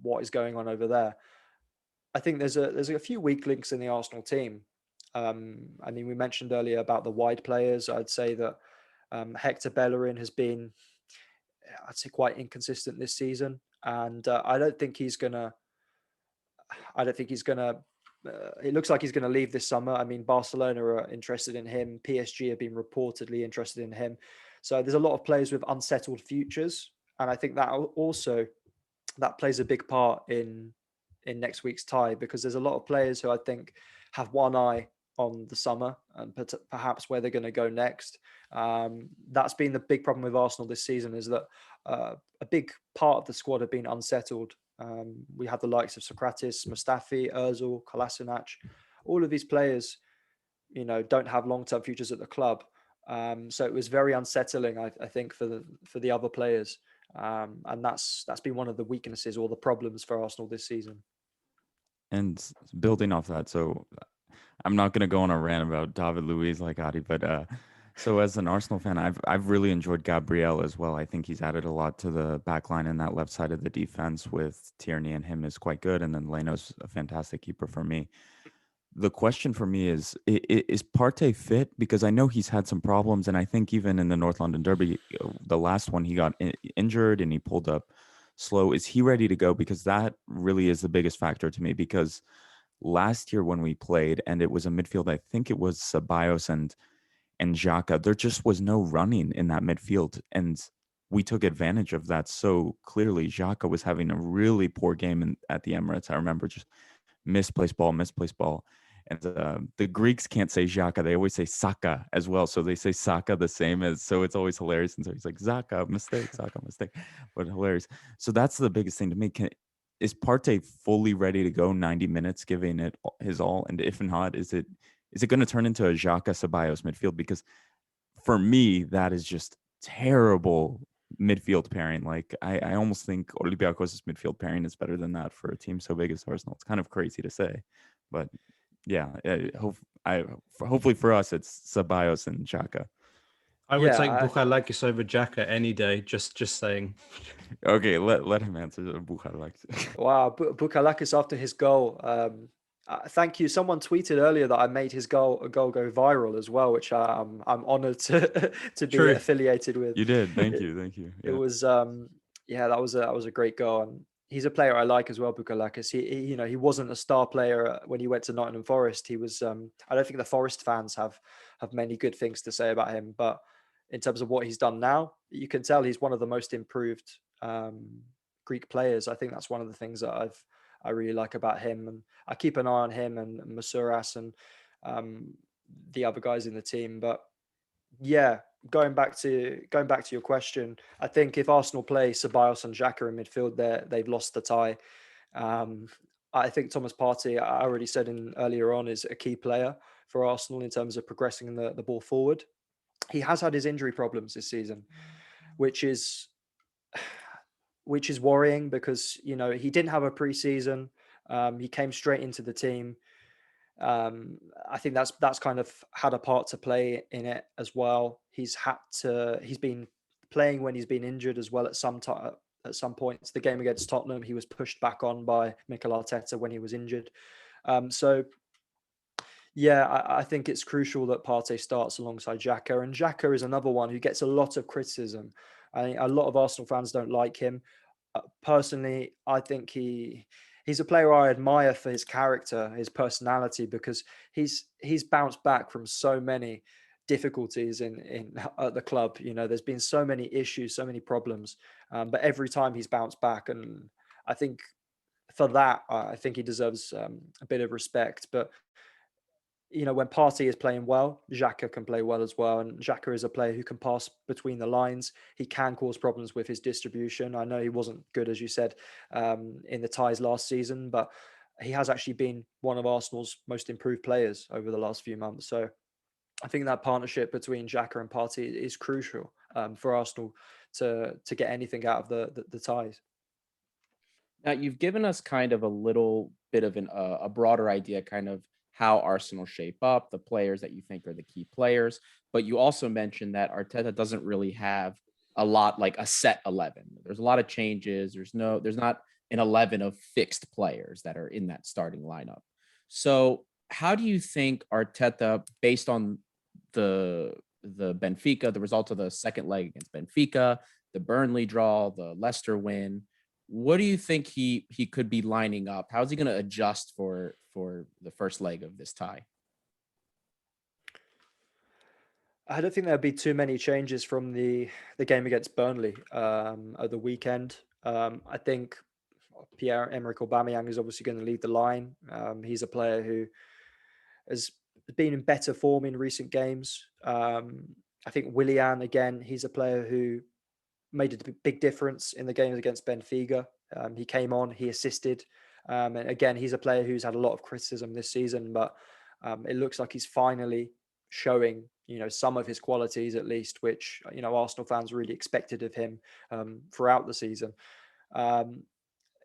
What is going on over there? I think there's a few weak links in the Arsenal team. We mentioned earlier about the wide players. I'd say that Hector Bellerin has been, I'd say, quite inconsistent this season, and I don't think he's gonna. It looks like he's going to leave this summer. Barcelona are interested in him. PSG have been reportedly interested in him. So there's a lot of players with unsettled futures, and I think that plays a big part in next week's tie, because there's a lot of players who I think have one eye on the summer and perhaps where they're going to go next. That's been the big problem with Arsenal this season, is that a big part of the squad have been unsettled. We have the likes of Sokratis, Mustafi, Ozil, Kolasinac. All of these players, don't have long-term futures at the club. So it was very unsettling, I think, for the other players. And that's been one of the weaknesses or the problems for Arsenal this season. And building off that, so I'm not going to go on a rant about David Luiz like Adi, but so as an Arsenal fan, I've really enjoyed Gabriel as well. I think he's added a lot to the back line, and that left side of the defense with Tierney and him is quite good. And then Leno's a fantastic keeper for me. The question for me is Partey fit? Because I know he's had some problems, and I think even in the North London Derby, the last one, he got injured and he pulled up slow. Is he ready to go? Because that really is the biggest factor to me, because last year when we played and it was a midfield, I think it was Ceballos and Xhaka, there just was no running in that midfield, and we took advantage of that so clearly. Xhaka was having a really poor game at the Emirates. I remember just misplaced ball. And the Greeks can't say Xhaka. They always say Saka as well. So they say Saka the same as, so it's always hilarious. And so he's like, Saka, mistake, but hilarious. So that's the biggest thing to me. Is Partey fully ready to go 90 minutes, giving it his all? And if not, is it going to turn into a Xhaka Ceballos midfield? Because for me, that is just terrible midfield pairing. Like I almost think Olympiakos' midfield pairing is better than that for a team so big as Arsenal. It's kind of crazy to say, but yeah, hopefully for us, it's Ceballos and Xhaka. I would take Buchalakis over Xhaka any day. Just saying. Okay, let him answer Buchalakis. Wow, Buchalakis after his goal. Thank you. Someone tweeted earlier that I made his goal go viral as well, which I'm honoured to be affiliated with. You did. Thank you. Yeah. It was that was a great goal, and he's a player I like as well, Buchalakis. He wasn't a star player when he went to Nottingham Forest. He was. I don't think the Forest fans have many good things to say about him, but in terms of what he's done now, you can tell he's one of the most improved Greek players. I think that's one of the things that I really like about him, and I keep an eye on him and Masouras and the other guys in the team. But yeah, going back to your question, I think if Arsenal play Ceballos and Xhaka in midfield, they've lost the tie. I think Thomas Partey, I already said earlier on, is a key player for Arsenal in terms of progressing the ball forward. He has had his injury problems this season, which is worrying, because he didn't have a pre-season. He came straight into the team. I think that's kind of had a part to play in it as well. He's been playing when he's been injured as well at some points. The game against Tottenham, he was pushed back on by Mikel Arteta when he was injured. So yeah, I think it's crucial that Partey starts alongside Xhaka, and Xhaka is another one who gets a lot of criticism. I think a lot of Arsenal fans don't like him. Personally, I think he's a player I admire for his character, his personality, because he's bounced back from so many difficulties at the club. There's been so many issues, so many problems, but every time he's bounced back, and I think for that, I think he deserves a bit of respect. But when Partey is playing well, Xhaka can play well as well. And Xhaka is a player who can pass between the lines. He can cause problems with his distribution. I know he wasn't good, as you said, in the ties last season, but he has actually been one of Arsenal's most improved players over the last few months. So I think that partnership between Xhaka and Partey is crucial for Arsenal to get anything out of the ties. Now, you've given us kind of a little bit of a broader idea, kind of how Arsenal shape up, the players that you think are the key players. But you also mentioned that Arteta doesn't really have a lot, like a set 11. There's a lot of changes. There's not an 11 of fixed players that are in that starting lineup. So how do you think Arteta, based on the Benfica, the result of the second leg against Benfica, the Burnley draw, the Leicester win, what do you think he could be lining up? How's he going to adjust for the first leg of this tie? I don't think there'll be too many changes from the game against Burnley at the weekend. I think Pierre-Emerick Aubameyang is obviously going to lead the line. He's a player who has been in better form in recent games. I think Willian, again, he's a player who made a big difference in the games against Benfica. He came on, he assisted. And again, he's a player who's had a lot of criticism this season, but it looks like he's finally showing, some of his qualities at least, which, Arsenal fans really expected of him throughout the season.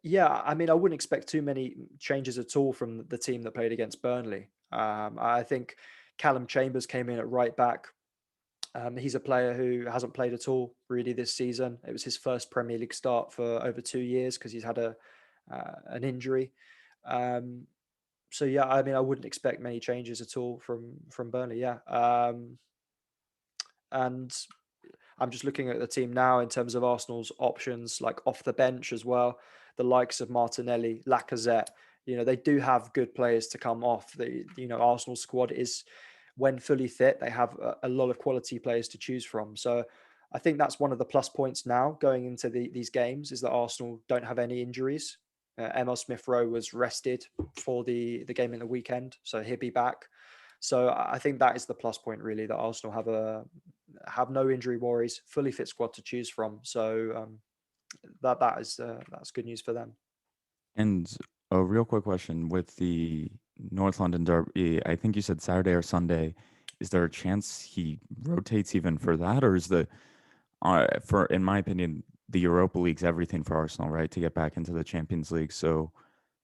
Yeah, I mean, I wouldn't expect too many changes at all from the team that played against Burnley. I think Callum Chambers came in at right back. He's a player who hasn't played at all really this season. It was his first Premier League start for over 2 years because he's had an injury. So yeah, I mean, I wouldn't expect many changes at all from Burnley. Yeah, and I'm just looking at the team now in terms of Arsenal's options, like off the bench as well. The likes of Martinelli, Lacazette, they do have good players to come off. Arsenal squad is, when fully fit, they have a lot of quality players to choose from. So I think that's one of the plus points now going into these games, is that Arsenal don't have any injuries. Emil Smith-Rowe was rested for the game in the weekend, so he'll be back. So I think that is the plus point, really, that Arsenal have no injury worries, fully fit squad to choose from. So that's good news for them. And a real quick question with the North London derby, I think you said Saturday or Sunday. Is there a chance he rotates even for that, or is in my opinion, the Europa League's everything for Arsenal, right? To get back into the Champions League. So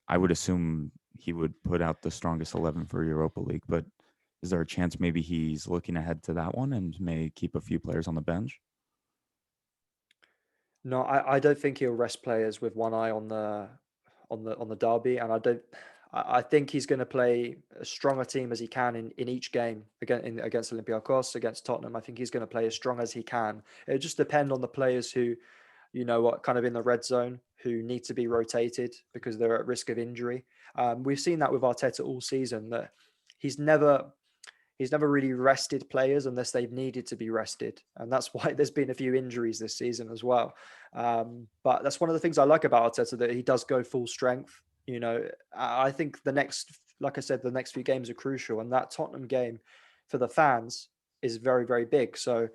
I would assume he would put out the strongest 11 for Europa League, but is there a chance maybe he's looking ahead to that one and may keep a few players on the bench? No, I don't think he'll rest players with one eye on the derby, and I think he's going to play as strong a team as he can in each game against Olympiakos, against Tottenham. I think he's going to play as strong as he can. It'll just depend on the players who, kind of in the red zone, who need to be rotated because they're at risk of injury. We've seen that with Arteta all season, that he's never really rested players unless they've needed to be rested. And that's why there's been a few injuries this season as well. But that's one of the things I like about Arteta, that he does go full strength. I think the next few games are crucial. And that Tottenham game for the fans is very, very big. So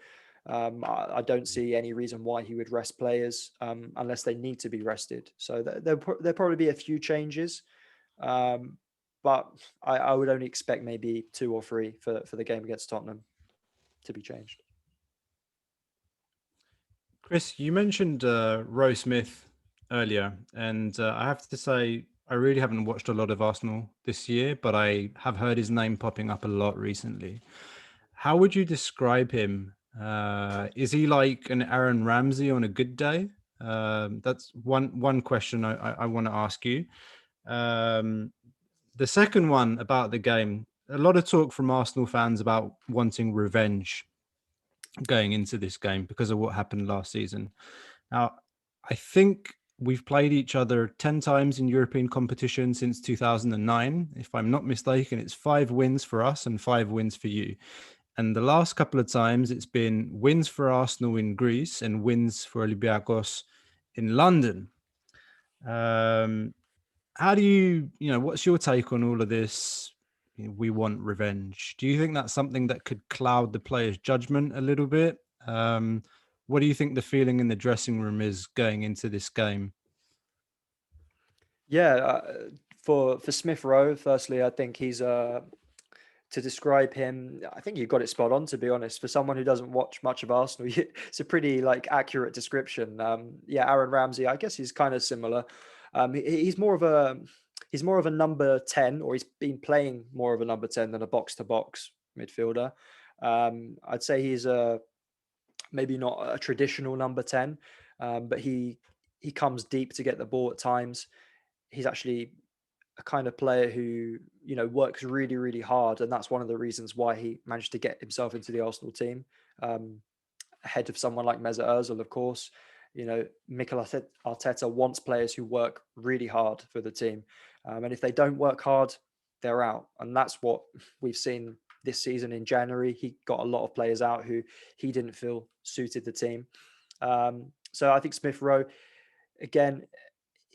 I don't see any reason why he would rest players unless they need to be rested. So there'll probably be a few changes. But I would only expect maybe 2 or 3 for the game against Tottenham to be changed. Chris, you mentioned Rowe Smith earlier, and I have to say, I really haven't watched a lot of Arsenal this year, but I have heard his name popping up a lot recently. How would you describe him? Is he like an Aaron Ramsey on a good day? That's one question I want to ask you. The second one about the game, a lot of talk from Arsenal fans about wanting revenge going into this game because of what happened last season. Now, I think we've played each other 10 times in European competition since 2009. If I'm not mistaken, it's 5 wins for us and 5 wins for you. And the last couple of times it's been wins for Arsenal in Greece and wins for Olympiakos in London. How do you what's your take on all of this? We want revenge. Do you think that's something that could cloud the players' judgment a little bit? What do you think the feeling in the dressing room is going into this game? Yeah, for Smith Rowe, firstly, I think he's to describe him, I think you got it spot on, to be honest. For someone who doesn't watch much of Arsenal, it's a pretty accurate description. Aaron Ramsey, I guess he's kind of similar. He's more of he's more of a number 10, or he's been playing more of a number 10 than a box-to-box midfielder. I'd say he's maybe not a traditional number 10, but he comes deep to get the ball at times. He's actually a kind of player who, you know, works really, really hard. And that's one of the reasons why he managed to get himself into the Arsenal team, ahead of someone like Mesut Ozil, of course. You know, Mikel Arteta wants players who work really hard for the team. And if they don't work hard, they're out. And that's what we've seen this season in January. He got a lot of players out who he didn't feel suited the team. So I think Smith Rowe, again,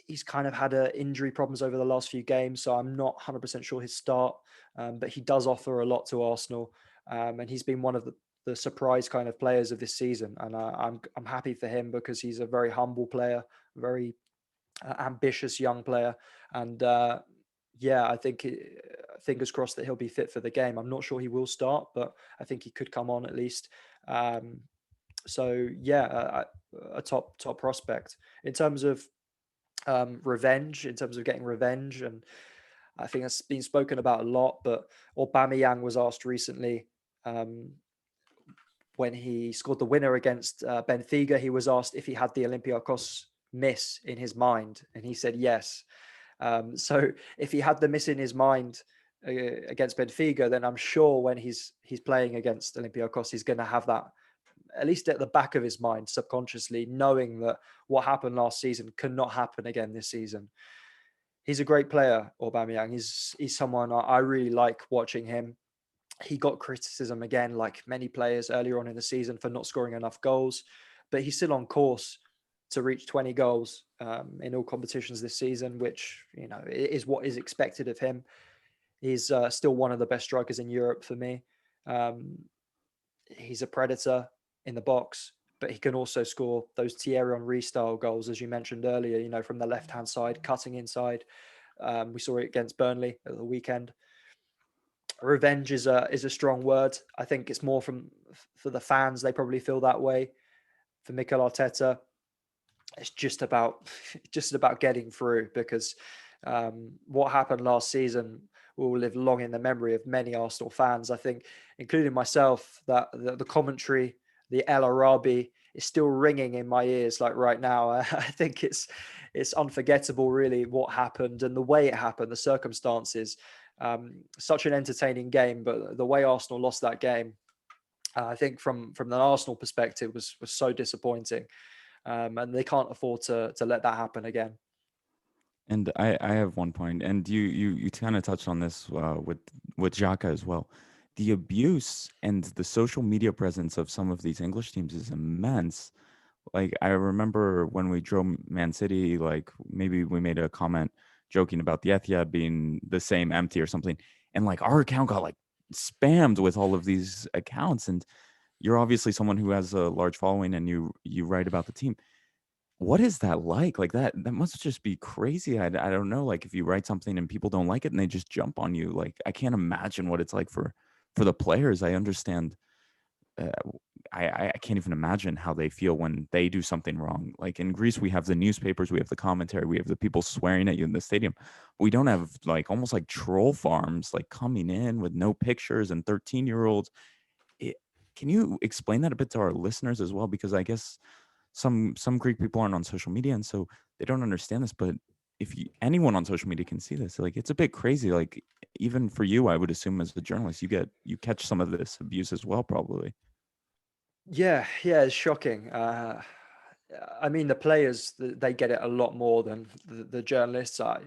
he's kind of had injury problems over the last few games, so I'm not 100% sure his start, but he does offer a lot to Arsenal, and he's been one of the surprise kind of players of this season, and I'm happy for him because he's a very humble player, very ambitious young player, and I think fingers crossed that he'll be fit for the game. I'm not sure he will start, but I think he could come on at least. So yeah, a top prospect in terms of revenge, in terms of getting revenge, and I think that's been spoken about a lot. But Aubameyang was asked recently, when he scored the winner against Benfica, he was asked if he had the Olympiakos miss in his mind, and he said yes. So if he had the miss in his mind against Benfica, then I'm sure when he's playing against Olympiakos, he's going to have that at least at the back of his mind, subconsciously, knowing that what happened last season cannot happen again this season. He's a great player, Aubameyang. He's someone I really like watching him. He got criticism again, like many players earlier on in the season, for not scoring enough goals, but he's still on course to reach 20 goals in all competitions this season, which, you know, is what is expected of him. He's still one of the best strikers in Europe for me. He's a predator in the box, but he can also score those Thierry Henry style goals, as you mentioned earlier, you know, from the left-hand side, cutting inside. We saw it against Burnley at the weekend. Revenge is a strong word. I think it's more for the fans. They probably feel that way. For Mikel Arteta, it's just about getting through, because what happened last season will live long in the memory of many Arsenal fans, I think, including myself. That the commentary, the El Arabi, is still ringing in my ears like right now. I think it's unforgettable, really, what happened and the way it happened, the circumstances. Such an entertaining game, but the way Arsenal lost that game, I think from an Arsenal perspective was so disappointing, and they can't afford to let that happen again. And I have one point, and you kind of touched on this with Xhaka as well. The abuse and the social media presence of some of these English teams is immense. Like, I remember when we drove Man City, like maybe we made a comment joking about the Etihad being the same empty or something, and like our account got like spammed with all of these accounts. And you're obviously someone who has a large following, and you write about the team. What is that like? Like that must just be crazy. I don't know. Like, if you write something and people don't like it and they just jump on you, like I can't imagine what it's like for the players. I understand. I can't even imagine how they feel when they do something wrong. Like in Greece, we have the newspapers, we have the commentary, we have the people swearing at you in the stadium. We don't have like almost like troll farms, like coming in with no pictures and 13-year-olds. Can you explain that a bit to our listeners as well? Because I guess some Greek people aren't on social media, and so they don't understand this. But if anyone on social media can see this, like it's a bit crazy. Like even for you, I would assume as a journalist, you catch some of this abuse as well, probably. Yeah, it's shocking. I mean, the players, they get it a lot more than the journalists. I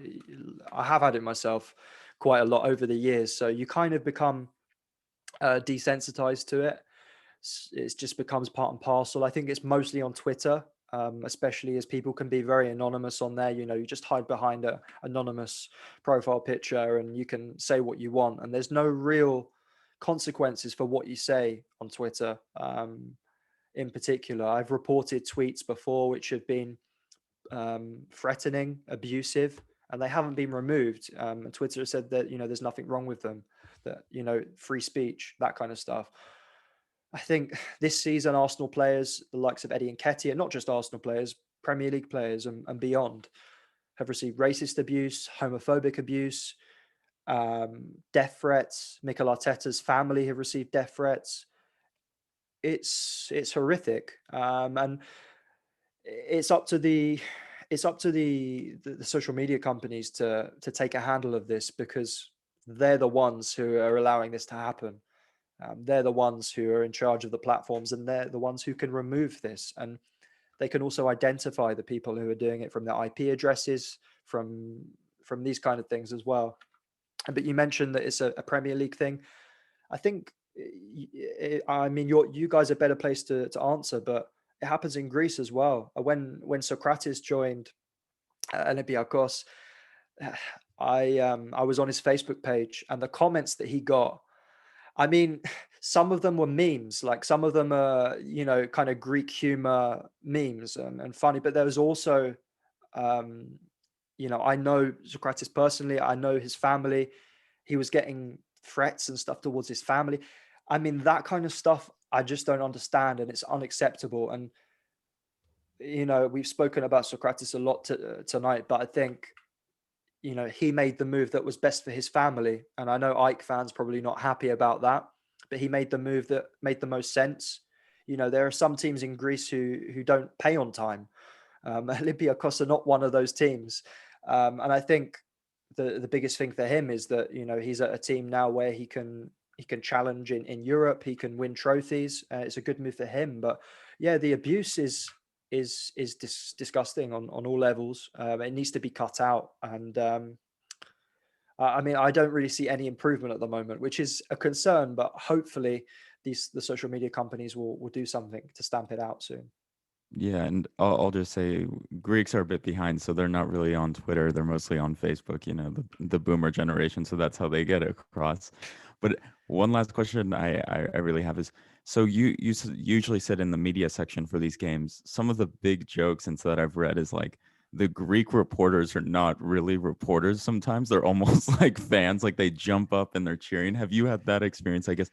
have had it myself quite a lot over the years. So you kind of become desensitized to it. It just becomes part and parcel. I think it's mostly on Twitter, especially as people can be very anonymous on there. You know, you just hide behind a anonymous profile picture and you can say what you want. And there's no real consequences for what you say on Twitter. In particular, I've reported tweets before which have been threatening, abusive, and they haven't been removed. And Twitter has said that, you know, there's nothing wrong with them, that, you know, free speech, that kind of stuff. I think this season, Arsenal players, the likes of Eddie Nketiah, not just Arsenal players, Premier League players and beyond, have received racist abuse, homophobic abuse, death threats. Mikel Arteta's family have received death threats. It's horrific, and it's up to the social media companies to take a handle of this, because they're the ones who are allowing this to happen. They're the ones who are in charge of the platforms, and they're the ones who can remove this. And they can also identify the people who are doing it from their IP addresses, from these kind of things as well. But you mentioned that it's a Premier League thing. I think, I mean, you guys are better placed to answer, but it happens in Greece as well. When Sokratis joined Olympiakos, I was on his Facebook page, and the comments that he got, I mean, some of them were memes, like some of them are, kind of Greek humor memes and funny, but there was also, I know Sokratis personally, I know his family. He was getting threats and stuff towards his family. I mean, that kind of stuff, I just don't understand, and it's unacceptable. And, we've spoken about Sokratis a lot tonight, but I think, he made the move that was best for his family. And I know Ike fans probably not happy about that, but he made the move that made the most sense. There are some teams in Greece who don't pay on time. Olympiakos are not one of those teams. And I think the biggest thing for him is that, he's at a team now where he can challenge in Europe. He can win trophies. It's a good move for him. But yeah, the abuse is disgusting on all levels. It needs to be cut out. And I mean, I don't really see any improvement at the moment, which is a concern, but hopefully the social media companies will do something to stamp it out soon. Yeah, and I'll just say Greeks are a bit behind, so they're not really on Twitter. They're mostly on Facebook, the boomer generation. So that's how they get across. But one last question I really have is, so you usually sit in the media section for these games. Some of the big jokes and that I've read is like the Greek reporters are not really reporters sometimes. They're almost like fans, like they jump up and they're cheering. Have you had that experience? I guess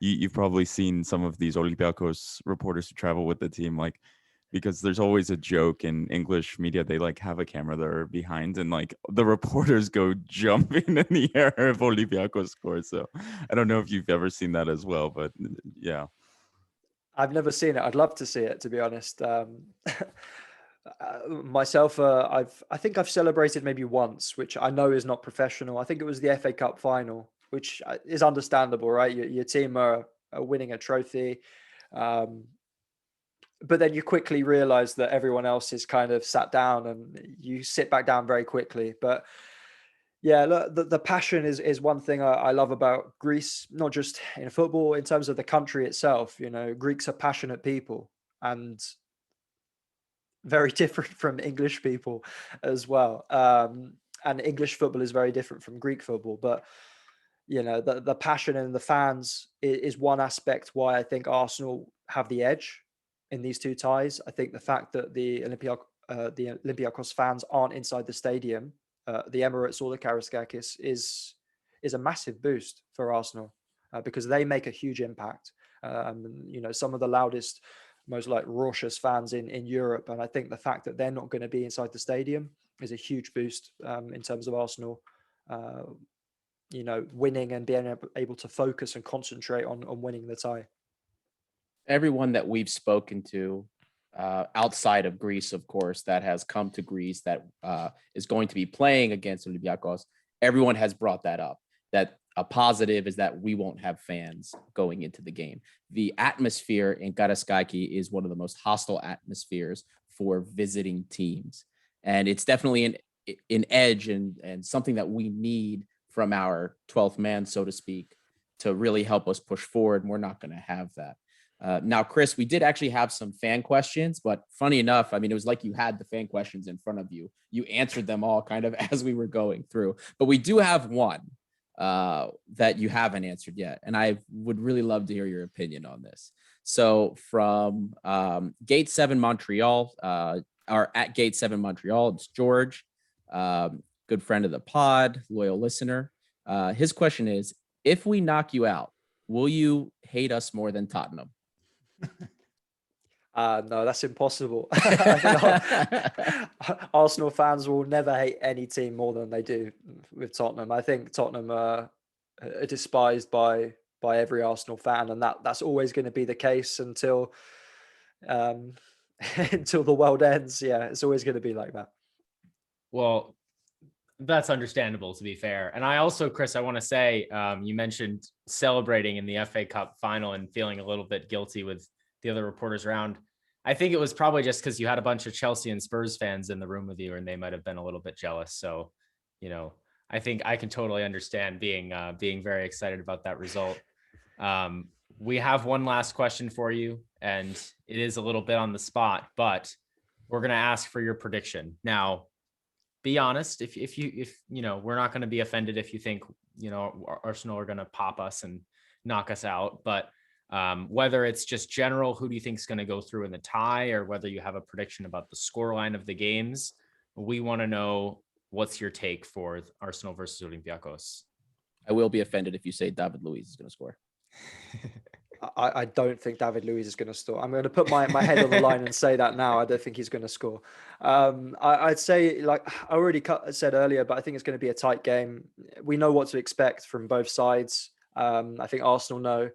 you've probably seen some of these Olympiakos reporters who travel with the team, like, because there's always a joke in English media. They like have a camera there behind, and like the reporters go jumping in the air if Olympiacos scores. So I don't know if you've ever seen that as well, but yeah. I've never seen it. I'd love to see it, to be honest. Myself, I think I've celebrated maybe once, which I know is not professional. I think it was the FA Cup final, which is understandable, right? Your team are winning a trophy. But then you quickly realize that everyone else is kind of sat down, and you sit back down very quickly. But yeah, look, the passion is one thing I love about Greece, not just in football, in terms of the country itself. Greeks are passionate people, and very different from English people as well. And English football is very different from Greek football. But the passion and the fans is one aspect why I think Arsenal have the edge in these two ties. I think the fact that the Olympiakos fans aren't inside the stadium, the Emirates or the Karaskakis, is a massive boost for Arsenal, because they make a huge impact. Some of the loudest, most like raucous fans in Europe. And I think the fact that they're not going to be inside the stadium is a huge boost in terms of Arsenal, winning and being able to focus and concentrate on winning the tie. Everyone that we've spoken to outside of Greece, of course, that has come to Greece, that is going to be playing against Olympiacos, everyone has brought that up, that a positive is that we won't have fans going into the game. The atmosphere in Karaskaki is one of the most hostile atmospheres for visiting teams. And it's definitely an edge and something that we need from our 12th man, so to speak, to really help us push forward. And we're not going to have that. Now, Chris, we did actually have some fan questions, but funny enough, I mean, it was like you had the fan questions in front of you. You answered them all kind of as we were going through, but we do have one that you haven't answered yet. And I would really love to hear your opinion on this. So from Gate 7 Montreal, or at Gate 7 Montreal, it's George, good friend of the pod, loyal listener. His question is, if we knock you out, will you hate us more than Tottenham? No, that's impossible. I think Arsenal fans will never hate any team more than they do with Tottenham. I think Tottenham are despised by every Arsenal fan, and that's always going to be the case until until the world ends. Yeah, it's always going to be like that. Well, that's understandable, to be fair. And I also, Chris, I want to say, you mentioned celebrating in the FA Cup final and feeling a little bit guilty with the other reporters around. I think it was probably just because you had a bunch of Chelsea and Spurs fans in the room with you, and they might have been a little bit jealous. So, I think I can totally understand being very excited about that result. We have one last question for you, and it is a little bit on the spot, but we're going to ask for your prediction. Now, be honest, if we're not going to be offended if you think, Arsenal are going to pop us and knock us out, but whether it's just general, who do you think is going to go through in the tie, or whether you have a prediction about the scoreline of the games, we want to know what's your take for Arsenal versus Olympiakos. I will be offended if you say David Luiz is going to score. I don't think David Luiz is going to score. I'm going to put my head on the line and say that now. I don't think he's going to score. I'd say, like I already said earlier, but I think it's going to be a tight game. We know what to expect from both sides. I think Arsenal know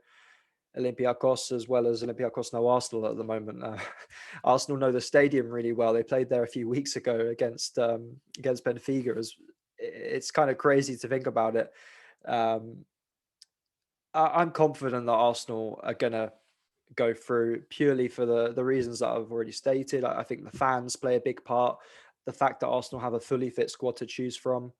Olympiakos as well as Olympiakos know Arsenal at the moment. Arsenal know the stadium really well. They played there a few weeks ago against Benfica. It's kind of crazy to think about it. I'm confident that Arsenal are going to go through purely for the reasons that I've already stated. I think the fans play a big part. The fact that Arsenal have a fully fit squad to choose from,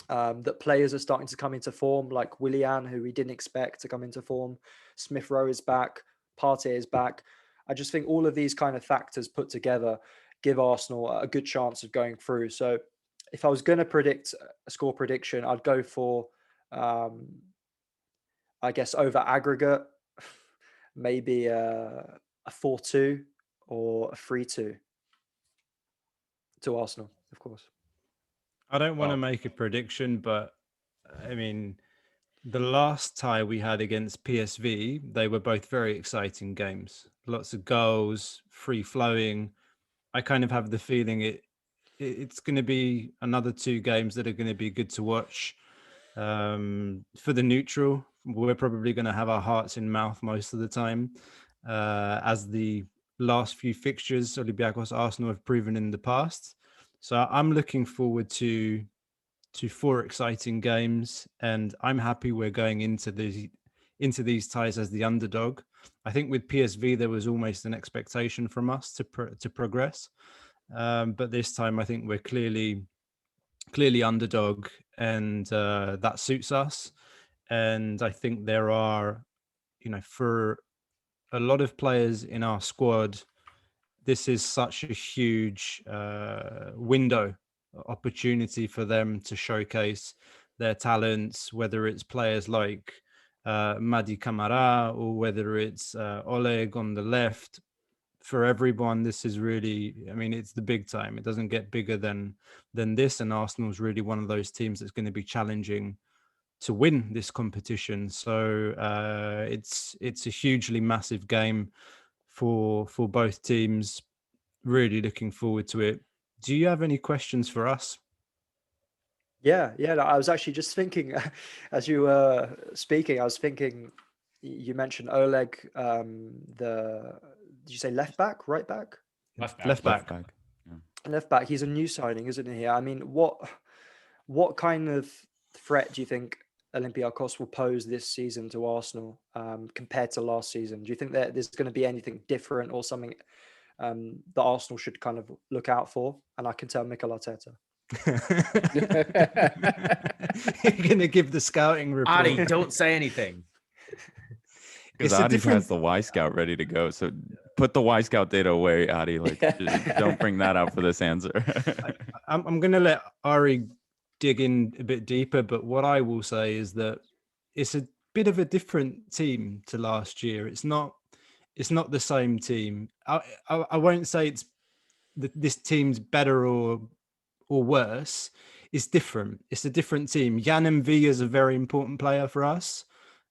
that players are starting to come into form, like Willian, who we didn't expect to come into form. Smith Rowe is back. Partey is back. I just think all of these kind of factors put together give Arsenal a good chance of going through. So if I was going to predict a score prediction, I'd go for... I guess over aggregate, maybe a 4-2 or a 3-2 to Arsenal, of course. I don't want to make a prediction, but I mean, the last tie we had against PSV, they were both very exciting games. Lots of goals, free flowing. I kind of have the feeling it's going to be another 2 games that are going to be good to watch. For the neutral, we're probably going to have our hearts in mouth most of the time, as the last few fixtures Olympiacos Arsenal have proven in the past. So I'm looking forward to 4 exciting games, and I'm happy we're going into these ties as the underdog. I think with PSV there was almost an expectation from us to progress, but this time I think we're clearly underdog, and that suits us. And I think there are, for a lot of players in our squad, this is such a huge window opportunity for them to showcase their talents, whether it's players like Madi Camara or whether it's Oleg on the left. For everyone, this is really, it's the big time. It doesn't get bigger than this, and Arsenal's really one of those teams that's going to be challenging to win this competition. So it's a hugely massive game for both teams. Really looking forward to it. Do you have any questions for us? Yeah. I was actually just thinking, as you were speaking, I was thinking, you mentioned Oleg, did you say left back, right back? Left back. Yeah. Left back. He's a new signing, isn't he? I mean, what kind of threat do you think Olympiacos will pose this season to Arsenal compared to last season? Do you think that there's going to be anything different or something that Arsenal should kind of look out for? And I can tell Mikel Arteta. You're going to give the scouting report. Adi, don't say anything. Because Adi has the Y Scout ready to go. So put the Y Scout data away, Adi. Like, don't bring that out for this answer. I'm going to let Ari dig in a bit deeper, but what I will say is that it's a bit of a different team to last year. It's not the same team. I won't say it's this team's better or worse. It's different. It's a different team. Jan MV is a very important player for us.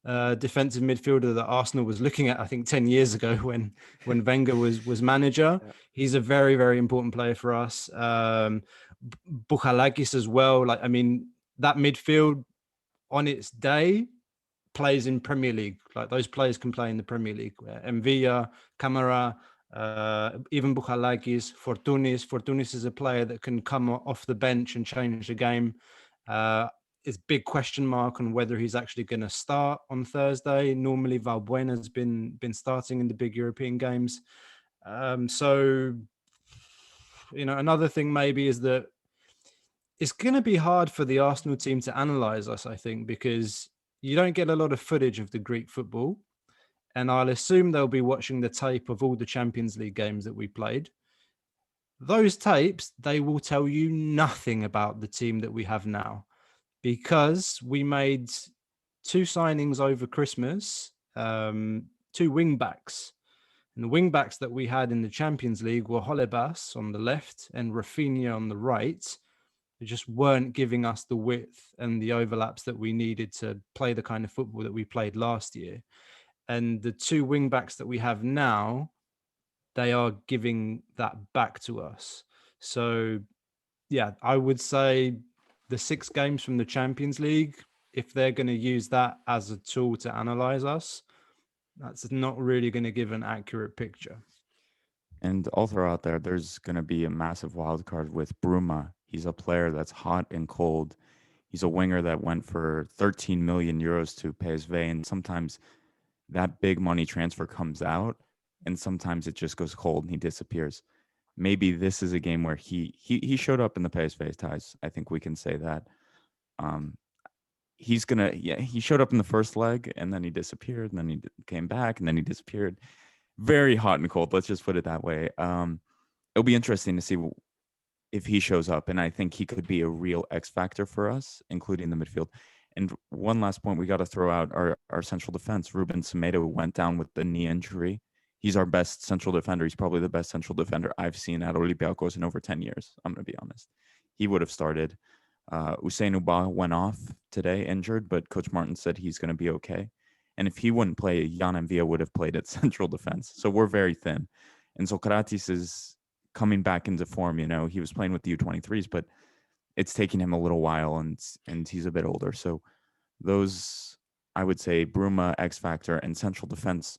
defensive midfielder that Arsenal was looking at, I think 10 years ago when Wenger was manager. Yeah. He's a very, very important player for us. Bouchalakis as well. Like, I mean, that midfield on its day plays in Premier League. Like, those players can play in the Premier League. Envia, Camara, even Bouchalakis, Fortounis. Fortounis is a player that can come off the bench and change the game. It's big question mark on whether he's actually going to start on Thursday. Normally, Valbuena's been starting in the big European games. So, you know, another thing maybe is that it's going to be hard for the Arsenal team to analyze us, I think, because you don't get a lot of footage of the Greek football. And I'll assume they'll be watching the tape of all the Champions League games that we played. Those tapes, they will tell you nothing about the team that we have now, because we made 2 signings over Christmas, 2 wing backs. And the wing backs that we had in the Champions League were Holebas on the left and Rafinha on the right. They just weren't giving us the width and the overlaps that we needed to play the kind of football that we played last year. And the 2 wing backs that we have now, they are giving that back to us. So, yeah, I would say the 6 games from the Champions League, if they're going to use that as a tool to analyze us, that's not really going to give an accurate picture. And all throughout there's going to be a massive wild card with Bruma. He's a player that's hot and cold. He's a winger that went for 13 million euros to PSV, and sometimes that big money transfer comes out, and sometimes it just goes cold and he disappears. Maybe this is a game where he showed up in the PSV ties. I think we can say that. He showed up in the first leg, and then he disappeared, and then he came back, and then he disappeared. Very hot and cold. Let's just put it that way. It'll be interesting to see if he shows up, and I think he could be a real X factor for us, including the midfield. And one last point, we got to throw out our central defense. Ruben Semedo went down with the knee injury. He's our best central defender. He's probably the best central defender I've seen at Olympiakos in over 10 years. I'm going to be honest. He would have started. Usain Uba went off today injured, but Coach Martin said he's going to be okay. And if he wouldn't play, Jan Envia would have played at central defense. So we're very thin. And Sokratis is coming back into form. You know, he was playing with the U23s, but it's taking him a little while, and he's a bit older. So those, I would say, Bruma, X Factor, and central defense,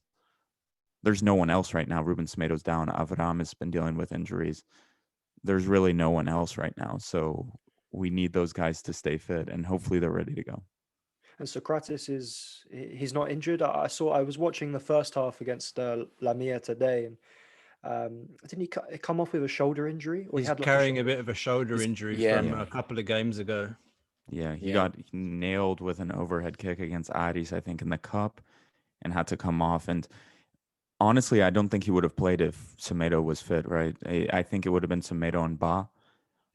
there's no one else right now. Ruben Semedo's down. Avram has been dealing with injuries. There's really no one else right now. So we need those guys to stay fit, and hopefully they're ready to go. And Sokratis he's not injured. I was watching the first half against Lamia today, and didn't he come off with a shoulder injury? Or He's he had carrying a bit of a shoulder injury from a couple of games ago. Yeah, he got nailed with an overhead kick against Aris, I think, in the cup, and had to come off. And honestly, I don't think he would have played if Semedo was fit, right? I think it would have been Semedo and Ba.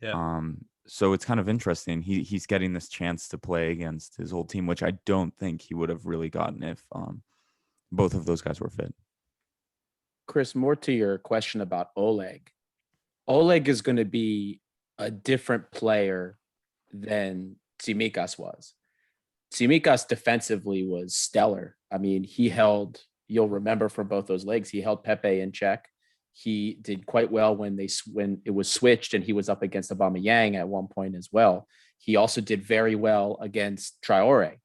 Yeah. So it's kind of interesting. He's getting this chance to play against his old team, which I don't think he would have really gotten if both of those guys were fit. Chris, more to your question about Oleg. Oleg is going to be a different player than Tsimikas was. Tsimikas defensively was stellar. I mean, you'll remember from both those legs, he held Pepe in check. He did quite well when it was switched and he was up against Aubameyang at one point as well. He also did very well against Traore.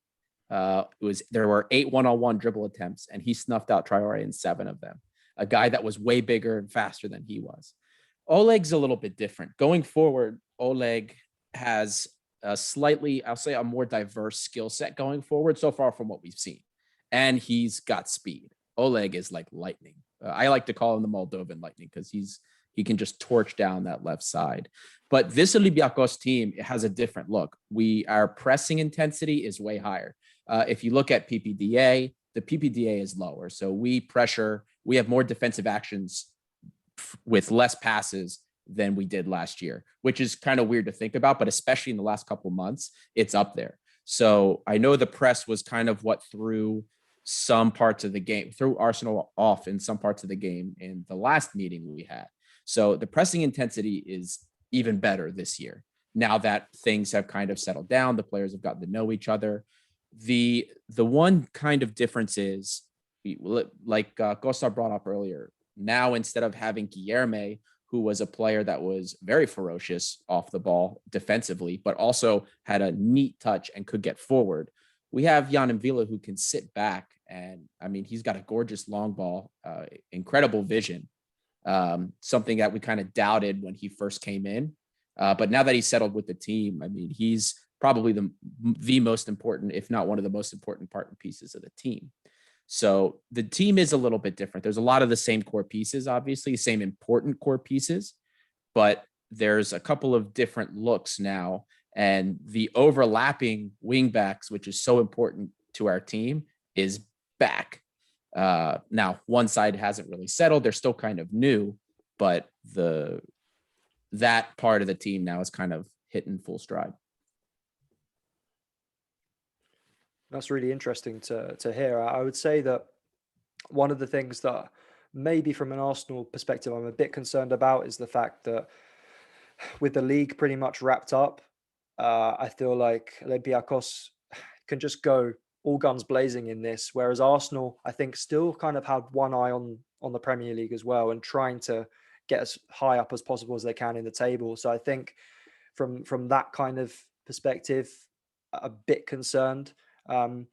There were 8 one-on-one dribble attempts, and he snuffed out Traore in 7 of them. A guy that was way bigger and faster than he was. Oleg's a little bit different. Going forward, Oleg has a slightly, I'll say, a more diverse skill set going forward so far from what we've seen. And he's got speed. Oleg is like lightning. I like to call him the Moldovan lightning because he can just torch down that left side. But this Olympiakos team has a different look. Our pressing intensity is way higher. If you look at PPDA, the PPDA is lower. So we have more defensive actions with less passes than we did last year, which is kind of weird to think about, but especially in the last couple of months, it's up there. So I know the press was kind of what threw some parts of the game, threw Arsenal off in some parts of the game in the last meeting we had. So the pressing intensity is even better this year. Now that things have kind of settled down, the players have gotten to know each other. The one kind of difference is, like Kostar brought up earlier, now instead of having Guilherme, who was a player that was very ferocious off the ball defensively, but also had a neat touch and could get forward, we have Jan Villa, who can sit back. And I mean, he's got a gorgeous long ball, incredible vision, something that we kind of doubted when he first came in. But now that he's settled with the team, I mean, he's probably the most important, if not one of the most important part pieces of the team. So the team is a little bit different. There's a lot of the same core pieces, obviously, same important core pieces, but there's a couple of different looks now. And the overlapping wing backs, which is so important to our team, is back. Now, one side hasn't really settled. They're still kind of new, but that part of the team now is kind of hitting full stride. That's really interesting to hear. I would say that one of the things that maybe from an Arsenal perspective I'm a bit concerned about is the fact that with the league pretty much wrapped up, I feel like Olympiakos can just go all guns blazing in this, whereas Arsenal, I think, still kind of had one eye on the Premier League as well and trying to get as high up as possible as they can in the table. So I think from that kind of perspective, a bit concerned. In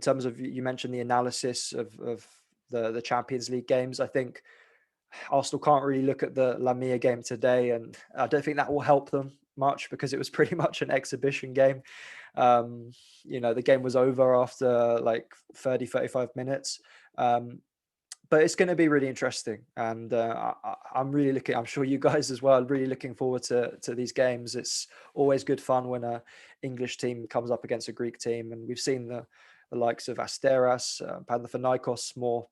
terms of, you mentioned the analysis of the Champions League games, I think Arsenal can't really look at the Lamia game today, and I don't think that will help them much because it was pretty much an exhibition game. The game was over after like 35 minutes. But it's going to be really interesting. And I'm sure you guys as well, really looking forward to these games. It's always good fun when an English team comes up against a Greek team. And we've seen the likes of Asteras, Panathinaikos more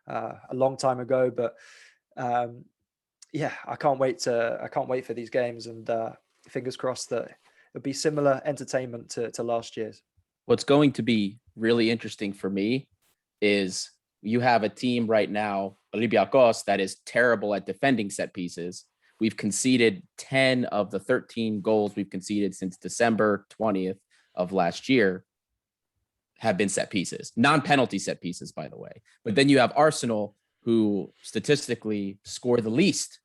a long time ago. But I can't wait for these games, and fingers crossed that it'll be similar entertainment to last year's. What's going to be really interesting for me is you have a team right now, Olympiakos, that is terrible at defending set pieces. We've conceded 10 of the 13 goals we've conceded since December 20th of last year have been set pieces, non-penalty set pieces, by the way. But then you have Arsenal, who statistically score the least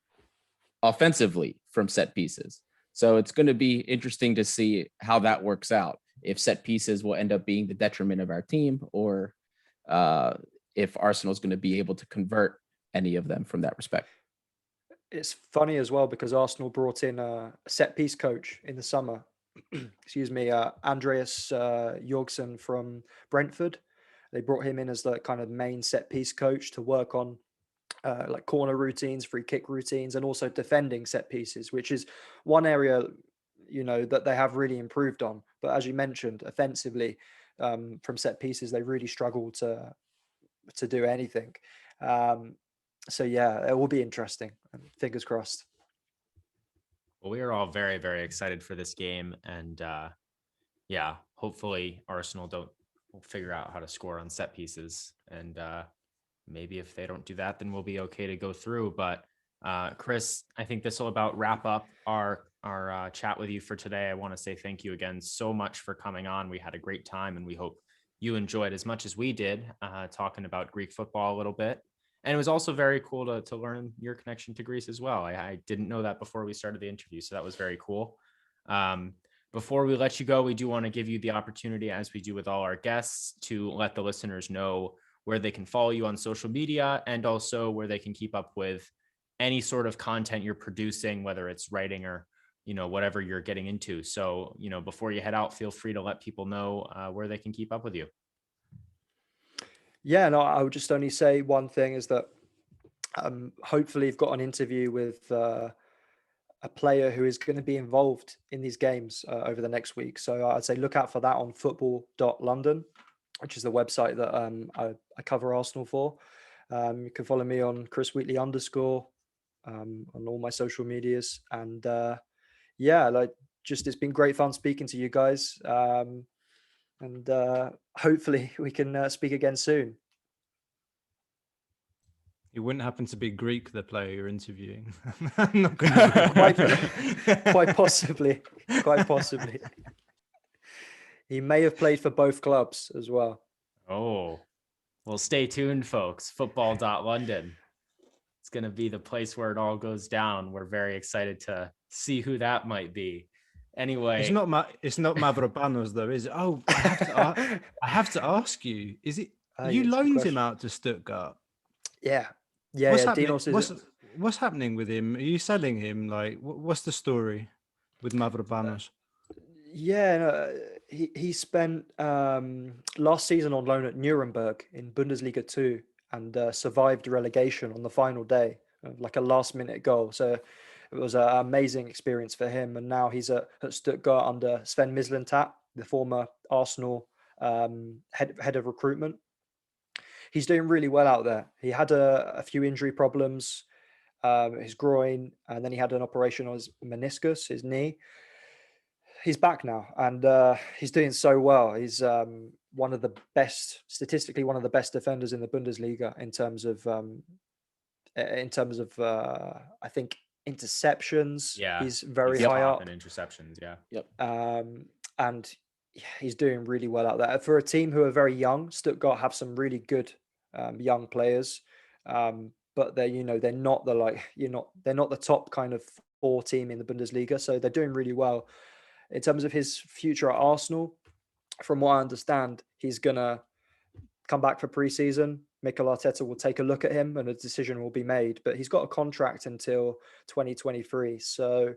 offensively from set pieces. So it's going to be interesting to see how that works out, if set pieces will end up being the detriment of our team, or if Arsenal is going to be able to convert any of them from that respect. It's funny as well because Arsenal brought in a set piece coach in the summer. Excuse me, Andreas Jorgensen from Brentford. They brought him in as the kind of main set piece coach to work on like corner routines, free kick routines, and also defending set pieces, which is one area, that they have really improved on. But as you mentioned, offensively, from set pieces, they really struggle to do anything. So yeah, it will be interesting. Fingers crossed. Well, we are all very, very excited for this game, and hopefully Arsenal will figure out how to score on set pieces, and maybe if they don't do that, then we'll be okay to go through. But Chris, I think this will about wrap up our chat with you for today. I want to say thank you again so much for coming on. We had a great time, and we hope you enjoyed as much as we did talking about Greek football a little bit. And it was also very cool to learn your connection to Greece as well. I didn't know that before we started the interview, so that was very cool. Before we let you go, we do want to give you the opportunity, as we do with all our guests, to let the listeners know where they can follow you on social media, and also where they can keep up with any sort of content you're producing, whether it's writing or whatever you're getting into. So, before you head out, feel free to let people know where they can keep up with you. Yeah, no, I would just only say one thing is that hopefully you've got an interview with a player who is going to be involved in these games over the next week. So I'd say look out for that on football.london, which is the website that I cover Arsenal for. You can follow me on Chris Wheatley _ on all my social medias. And it's been great fun speaking to you guys. And hopefully we can speak again soon. It wouldn't happen to be Greek, the player you're interviewing. I'm not going to quite possibly. He may have played for both clubs as well. Oh, well, stay tuned, folks. Football.London. It's going to be the place where it all goes down. We're very excited to see who that might be. Anyway, it's not Mavropanos though, is it? Oh, I have to ask you, is it you it's a good loaned him question. out to Stuttgart? Yeah. What's yeah. happening? Dinos What's happening with him? Are you selling him? Like, what's the story with Mavropanos? Yeah, no, he spent last season on loan at Nuremberg in Bundesliga 2 and survived relegation on the final day, like a last minute goal. So it was an amazing experience for him. And now he's at Stuttgart under Sven Mislintat, the former Arsenal head of recruitment. He's doing really well out there. He had a few injury problems, his groin, and then he had an operation on his meniscus, his knee. He's back now, and he's doing so well. He's statistically one of the best defenders in the Bundesliga in terms of I think interceptions. yeah, He's very he's high top up, in interceptions. Yeah. Yep. and he's doing really well out there for a team who are very young. Stuttgart have some really good young players, but they're not they're not the top kind of 4 team in the Bundesliga, so they're doing really well. In terms of his future at Arsenal, from what I understand, he's going to come back for pre-season. Mikel Arteta will take a look at him and a decision will be made. But he's got a contract until 2023. So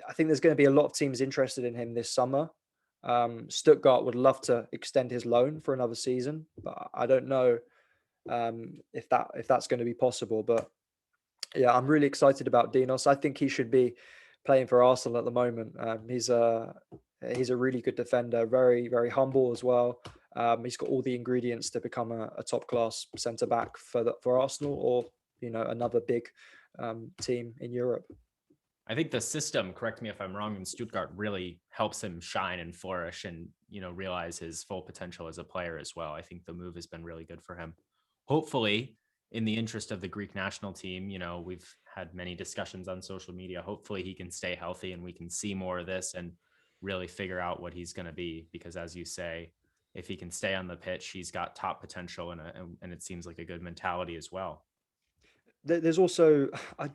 I think there's going to be a lot of teams interested in him this summer. Stuttgart would love to extend his loan for another season, but I don't know if that's going to be possible. But yeah, I'm really excited about Dinos. I think he should be playing for Arsenal at the moment. He's a really good defender, very, very humble as well. He's got all the ingredients to become a top class centre back for Arsenal or another big team in Europe. I think the system, correct me if I'm wrong, in Stuttgart really helps him shine and flourish and realize his full potential as a player as well. I think the move has been really good for him. Hopefully, in the interest of the Greek national team, we've had many discussions on social media. Hopefully he can stay healthy and we can see more of this and really figure out what he's going to be. Because as you say, if he can stay on the pitch, he's got top potential and it seems like a good mentality as well. There's also, I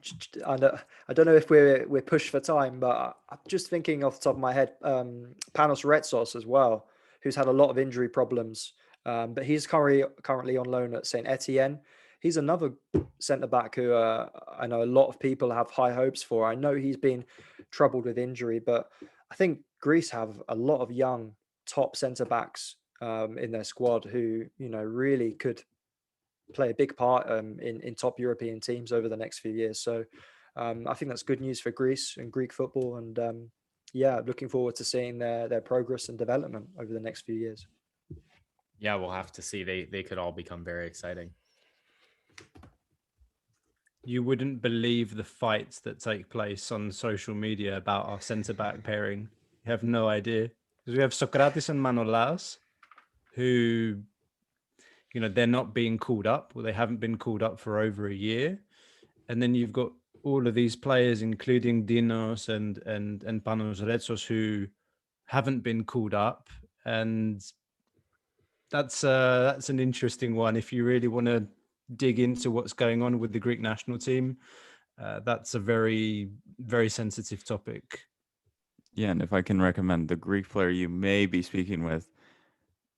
don't know if we're pushed for time, but I'm just thinking off the top of my head, Panos Retsos as well, who's had a lot of injury problems, but he's currently on loan at Saint Etienne. He's another centre back who I know a lot of people have high hopes for. I know he's been troubled with injury, but I think Greece have a lot of young top centre backs in their squad who really could play a big part in top European teams over the next few years. So I think that's good news for Greece and Greek football. And looking forward to seeing their progress and development over the next few years. Yeah, we'll have to see. They could all become very exciting. You wouldn't believe the fights that take place on social media about our centre-back pairing. You have no idea. Because we have Sokratis and Manolaos, who, they're not being called up, or they haven't been called up for over a year. And then you've got all of these players, including Dinos and Panos Retsos, who haven't been called up. And that's an interesting one. If you really want to dig into what's going on with the Greek national team, that's a very, very sensitive topic. Yeah, and if I can recommend the Greek player you may be speaking with,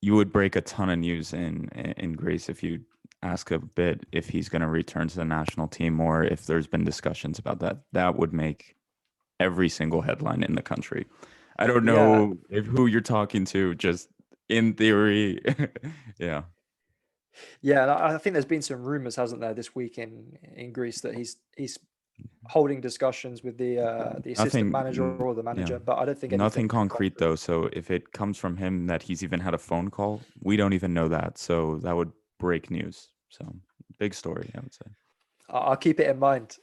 you would break a ton of news in Greece if you ask a bit if he's going to return to the national team or if there's been discussions about that. That would make every single headline in the country. I don't know who you're talking to, just in theory. Yeah. Yeah, and I think there's been some rumors, hasn't there, this week in Greece that he's holding discussions with the assistant manager or the manager, but I don't think nothing concrete though. So if it comes from him that he's even had a phone call, we don't even know that. So that would break news. So big story, I would say. I'll keep it in mind.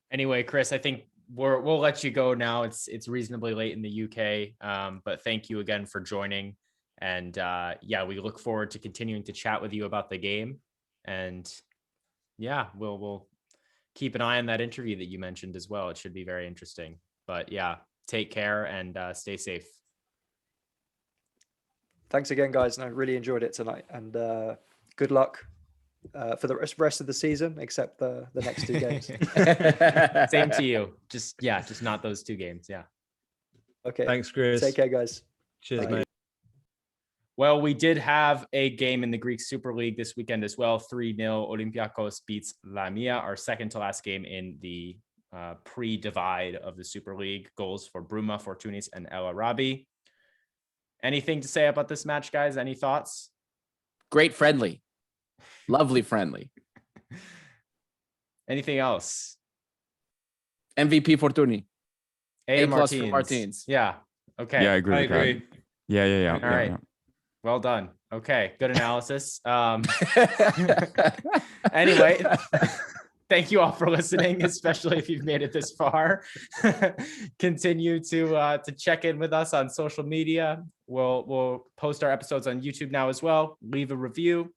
Anyway, Chris, I think we'll let you go now. It's reasonably late in the UK, but thank you again for joining. And we look forward to continuing to chat with you about the game. And we'll keep an eye on that interview that you mentioned as well. It should be very interesting. But take care and stay safe. Thanks again, guys. And I really enjoyed it tonight. And good luck for the rest of the season, except the next 2 games. Same to you. Just not those 2 games. Yeah. Okay. Thanks, Chris. Take care, guys. Cheers, Thank mate. you. Well, we did have a game in the Greek Super League this weekend as well. 3-0 Olympiakos beats Lamia, our second to last game in the pre-divide of the Super League. Goals for Bruma, Fortunis, and El Arabi. Anything to say about this match, guys? Any thoughts? Great friendly. Lovely friendly. Anything else? MVP Fortuny. A plus for Martins. Martins. Yeah. Okay. Yeah, I agree. I with that. agree. Yeah. All right. Well done. Okay. Good analysis. Anyway, thank you all for listening, especially if you've made it this far. Continue to check in with us on social media. We'll post our episodes on YouTube now as well. Leave a review.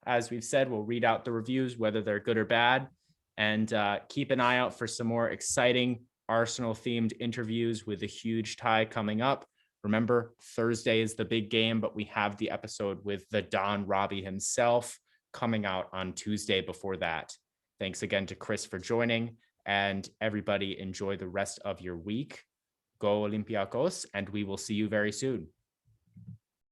As we've said, we'll read out the reviews, whether they're good or bad, and keep an eye out for some more exciting Arsenal-themed interviews with a huge tie coming up. Remember, Thursday is the big game, but we have the episode with the Don Robbie himself coming out on Tuesday before that. Thanks again to Chris for joining, and everybody enjoy the rest of your week. Go Olympiakos, and we will see you very soon.